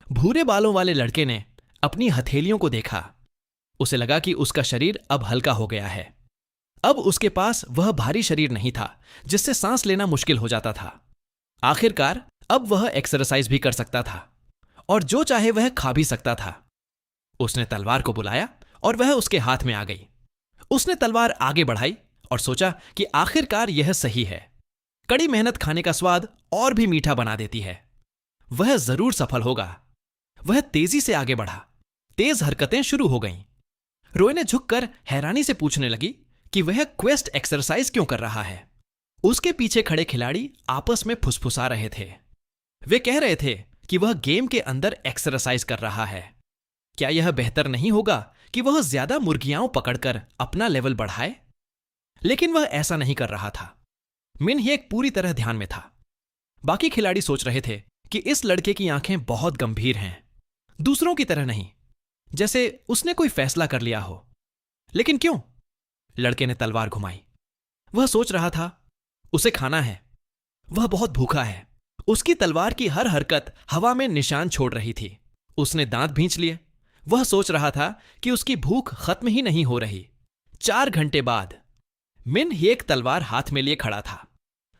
भूरे बालों वाले लड़के ने अपनी हथेलियों को देखा। उसे लगा कि उसका शरीर अब हल्का हो गया है। अब उसके पास वह भारी शरीर नहीं था जिससे सांस लेना मुश्किल हो जाता था। आखिरकार अब वह एक्सरसाइज भी कर सकता था और जो चाहे वह खा भी सकता था। उसने तलवार को बुलाया और वह उसके हाथ में आ गई। उसने तलवार आगे बढ़ाई और सोचा कि आखिरकार यह सही है। कड़ी मेहनत खाने का स्वाद और भी मीठा बना देती है। वह जरूर सफल होगा। वह तेजी से आगे बढ़ा। तेज हरकतें शुरू हो गईं। रोय ने झुककर हैरानी से पूछने लगी कि वह क्वेस्ट एक्सरसाइज क्यों कर रहा है। उसके पीछे खड़े खिलाड़ी आपस में फुसफुसा रहे थे। वे कह रहे थे कि वह गेम के अंदर एक्सरसाइज कर रहा है। क्या यह बेहतर नहीं होगा कि वह ज्यादा मुर्गियां पकड़कर अपना लेवल बढ़ाए? लेकिन वह ऐसा नहीं कर रहा था। मिन हिएक पूरी तरह ध्यान में था। बाकी खिलाड़ी सोच रहे थे कि इस लड़के की आंखें बहुत गंभीर हैं, दूसरों की तरह नहीं, जैसे उसने कोई फैसला कर लिया हो। लेकिन क्यों? लड़के ने तलवार घुमाई। वह सोच रहा था, उसे खाना है। वह बहुत भूखा है। उसकी तलवार की हर हरकत हवा में निशान छोड़ रही थी। उसने दांत भींच लिए। वह सोच रहा था कि उसकी भूख खत्म ही नहीं हो रही। 4 घंटे बाद मिन हिएक तलवार हाथ में लिए खड़ा था।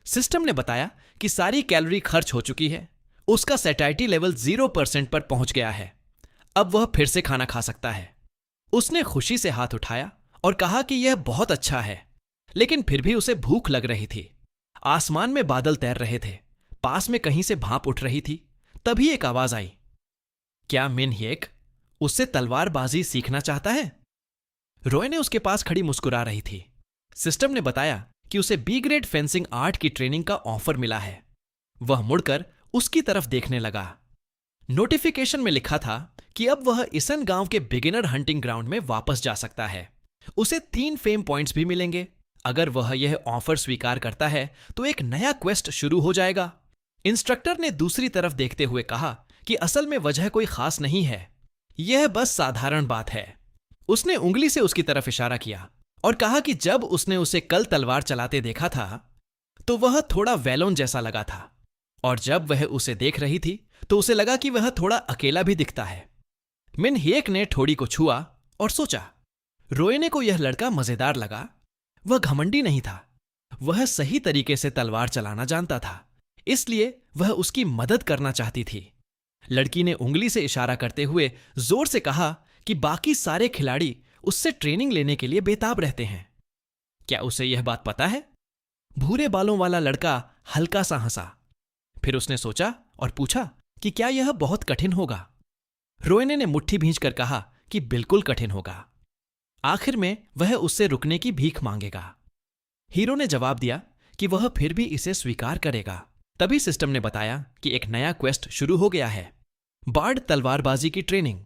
सिस्टम ने बताया कि सारी कैलोरी खर्च हो चुकी है। उसका सैटिस्फैक्शन लेवल 0% पर पहुंच गया है। अब वह फिर से खाना खा सकता है। उसने खुशी से हाथ उठाया और कहा कि यह बहुत अच्छा है, लेकिन फिर भी उसे भूख लग रही थी। आसमान में बादल तैर रहे थे। पास में कहीं से भाप उठ रही थी। तभी एक आवाज आई। क्या मिन हिएक उससे तलवारबाजी सीखना चाहता है? रॉय ने उसके पास खड़ी मुस्कुरा रही थी। सिस्टम ने बताया कि उसे बी ग्रेड फेंसिंग आर्ट की ट्रेनिंग का ऑफर मिला है। वह मुड़कर उसकी तरफ देखने लगा। नोटिफिकेशन में लिखा था कि अब वह इसन गांव के बिगिनर हंटिंग ग्राउंड में वापस जा सकता है। उसे 3 फेम पॉइंट्स भी मिलेंगे। अगर वह यह ऑफर स्वीकार करता है तो एक नया क्वेस्ट शुरू हो जाएगा। इंस्ट्रक्टर ने दूसरी तरफ देखते हुए कहा कि असल में वजह कोई खास नहीं है, यह बस साधारण बात है। उसने उंगली से उसकी तरफ इशारा किया और कहा कि जब उसने उसे कल तलवार चलाते देखा था तो वह थोड़ा वेलोन जैसा लगा था, और जब वह उसे देख रही थी तो उसे लगा कि वह थोड़ा अकेला भी दिखता है। मिन हिएक ने ठोड़ी को छुआ और सोचा। रोयने को यह लड़का मजेदार लगा। वह घमंडी नहीं था। वह सही तरीके से तलवार चलाना जानता था, इसलिए वह उसकी मदद करना चाहती थी। लड़की ने उंगली से इशारा करते हुए जोर से कहा कि बाकी सारे खिलाड़ी उससे ट्रेनिंग लेने के लिए बेताब रहते हैं। क्या उसे यह बात पता है? भूरे बालों वाला लड़का हल्का सा हंसा। फिर उसने सोचा और पूछा कि क्या यह बहुत कठिन होगा? रोयने ने मुट्ठी भींचकर कहा कि बिल्कुल कठिन होगा। आखिर में वह उससे रुकने की भीख मांगेगा। हीरो ने जवाब दिया कि वह फिर भी इसे स्वीकार करेगा। तभी सिस्टम ने बताया कि एक नया क्वेस्ट शुरू हो गया है, बार्ड तलवारबाजी की ट्रेनिंग।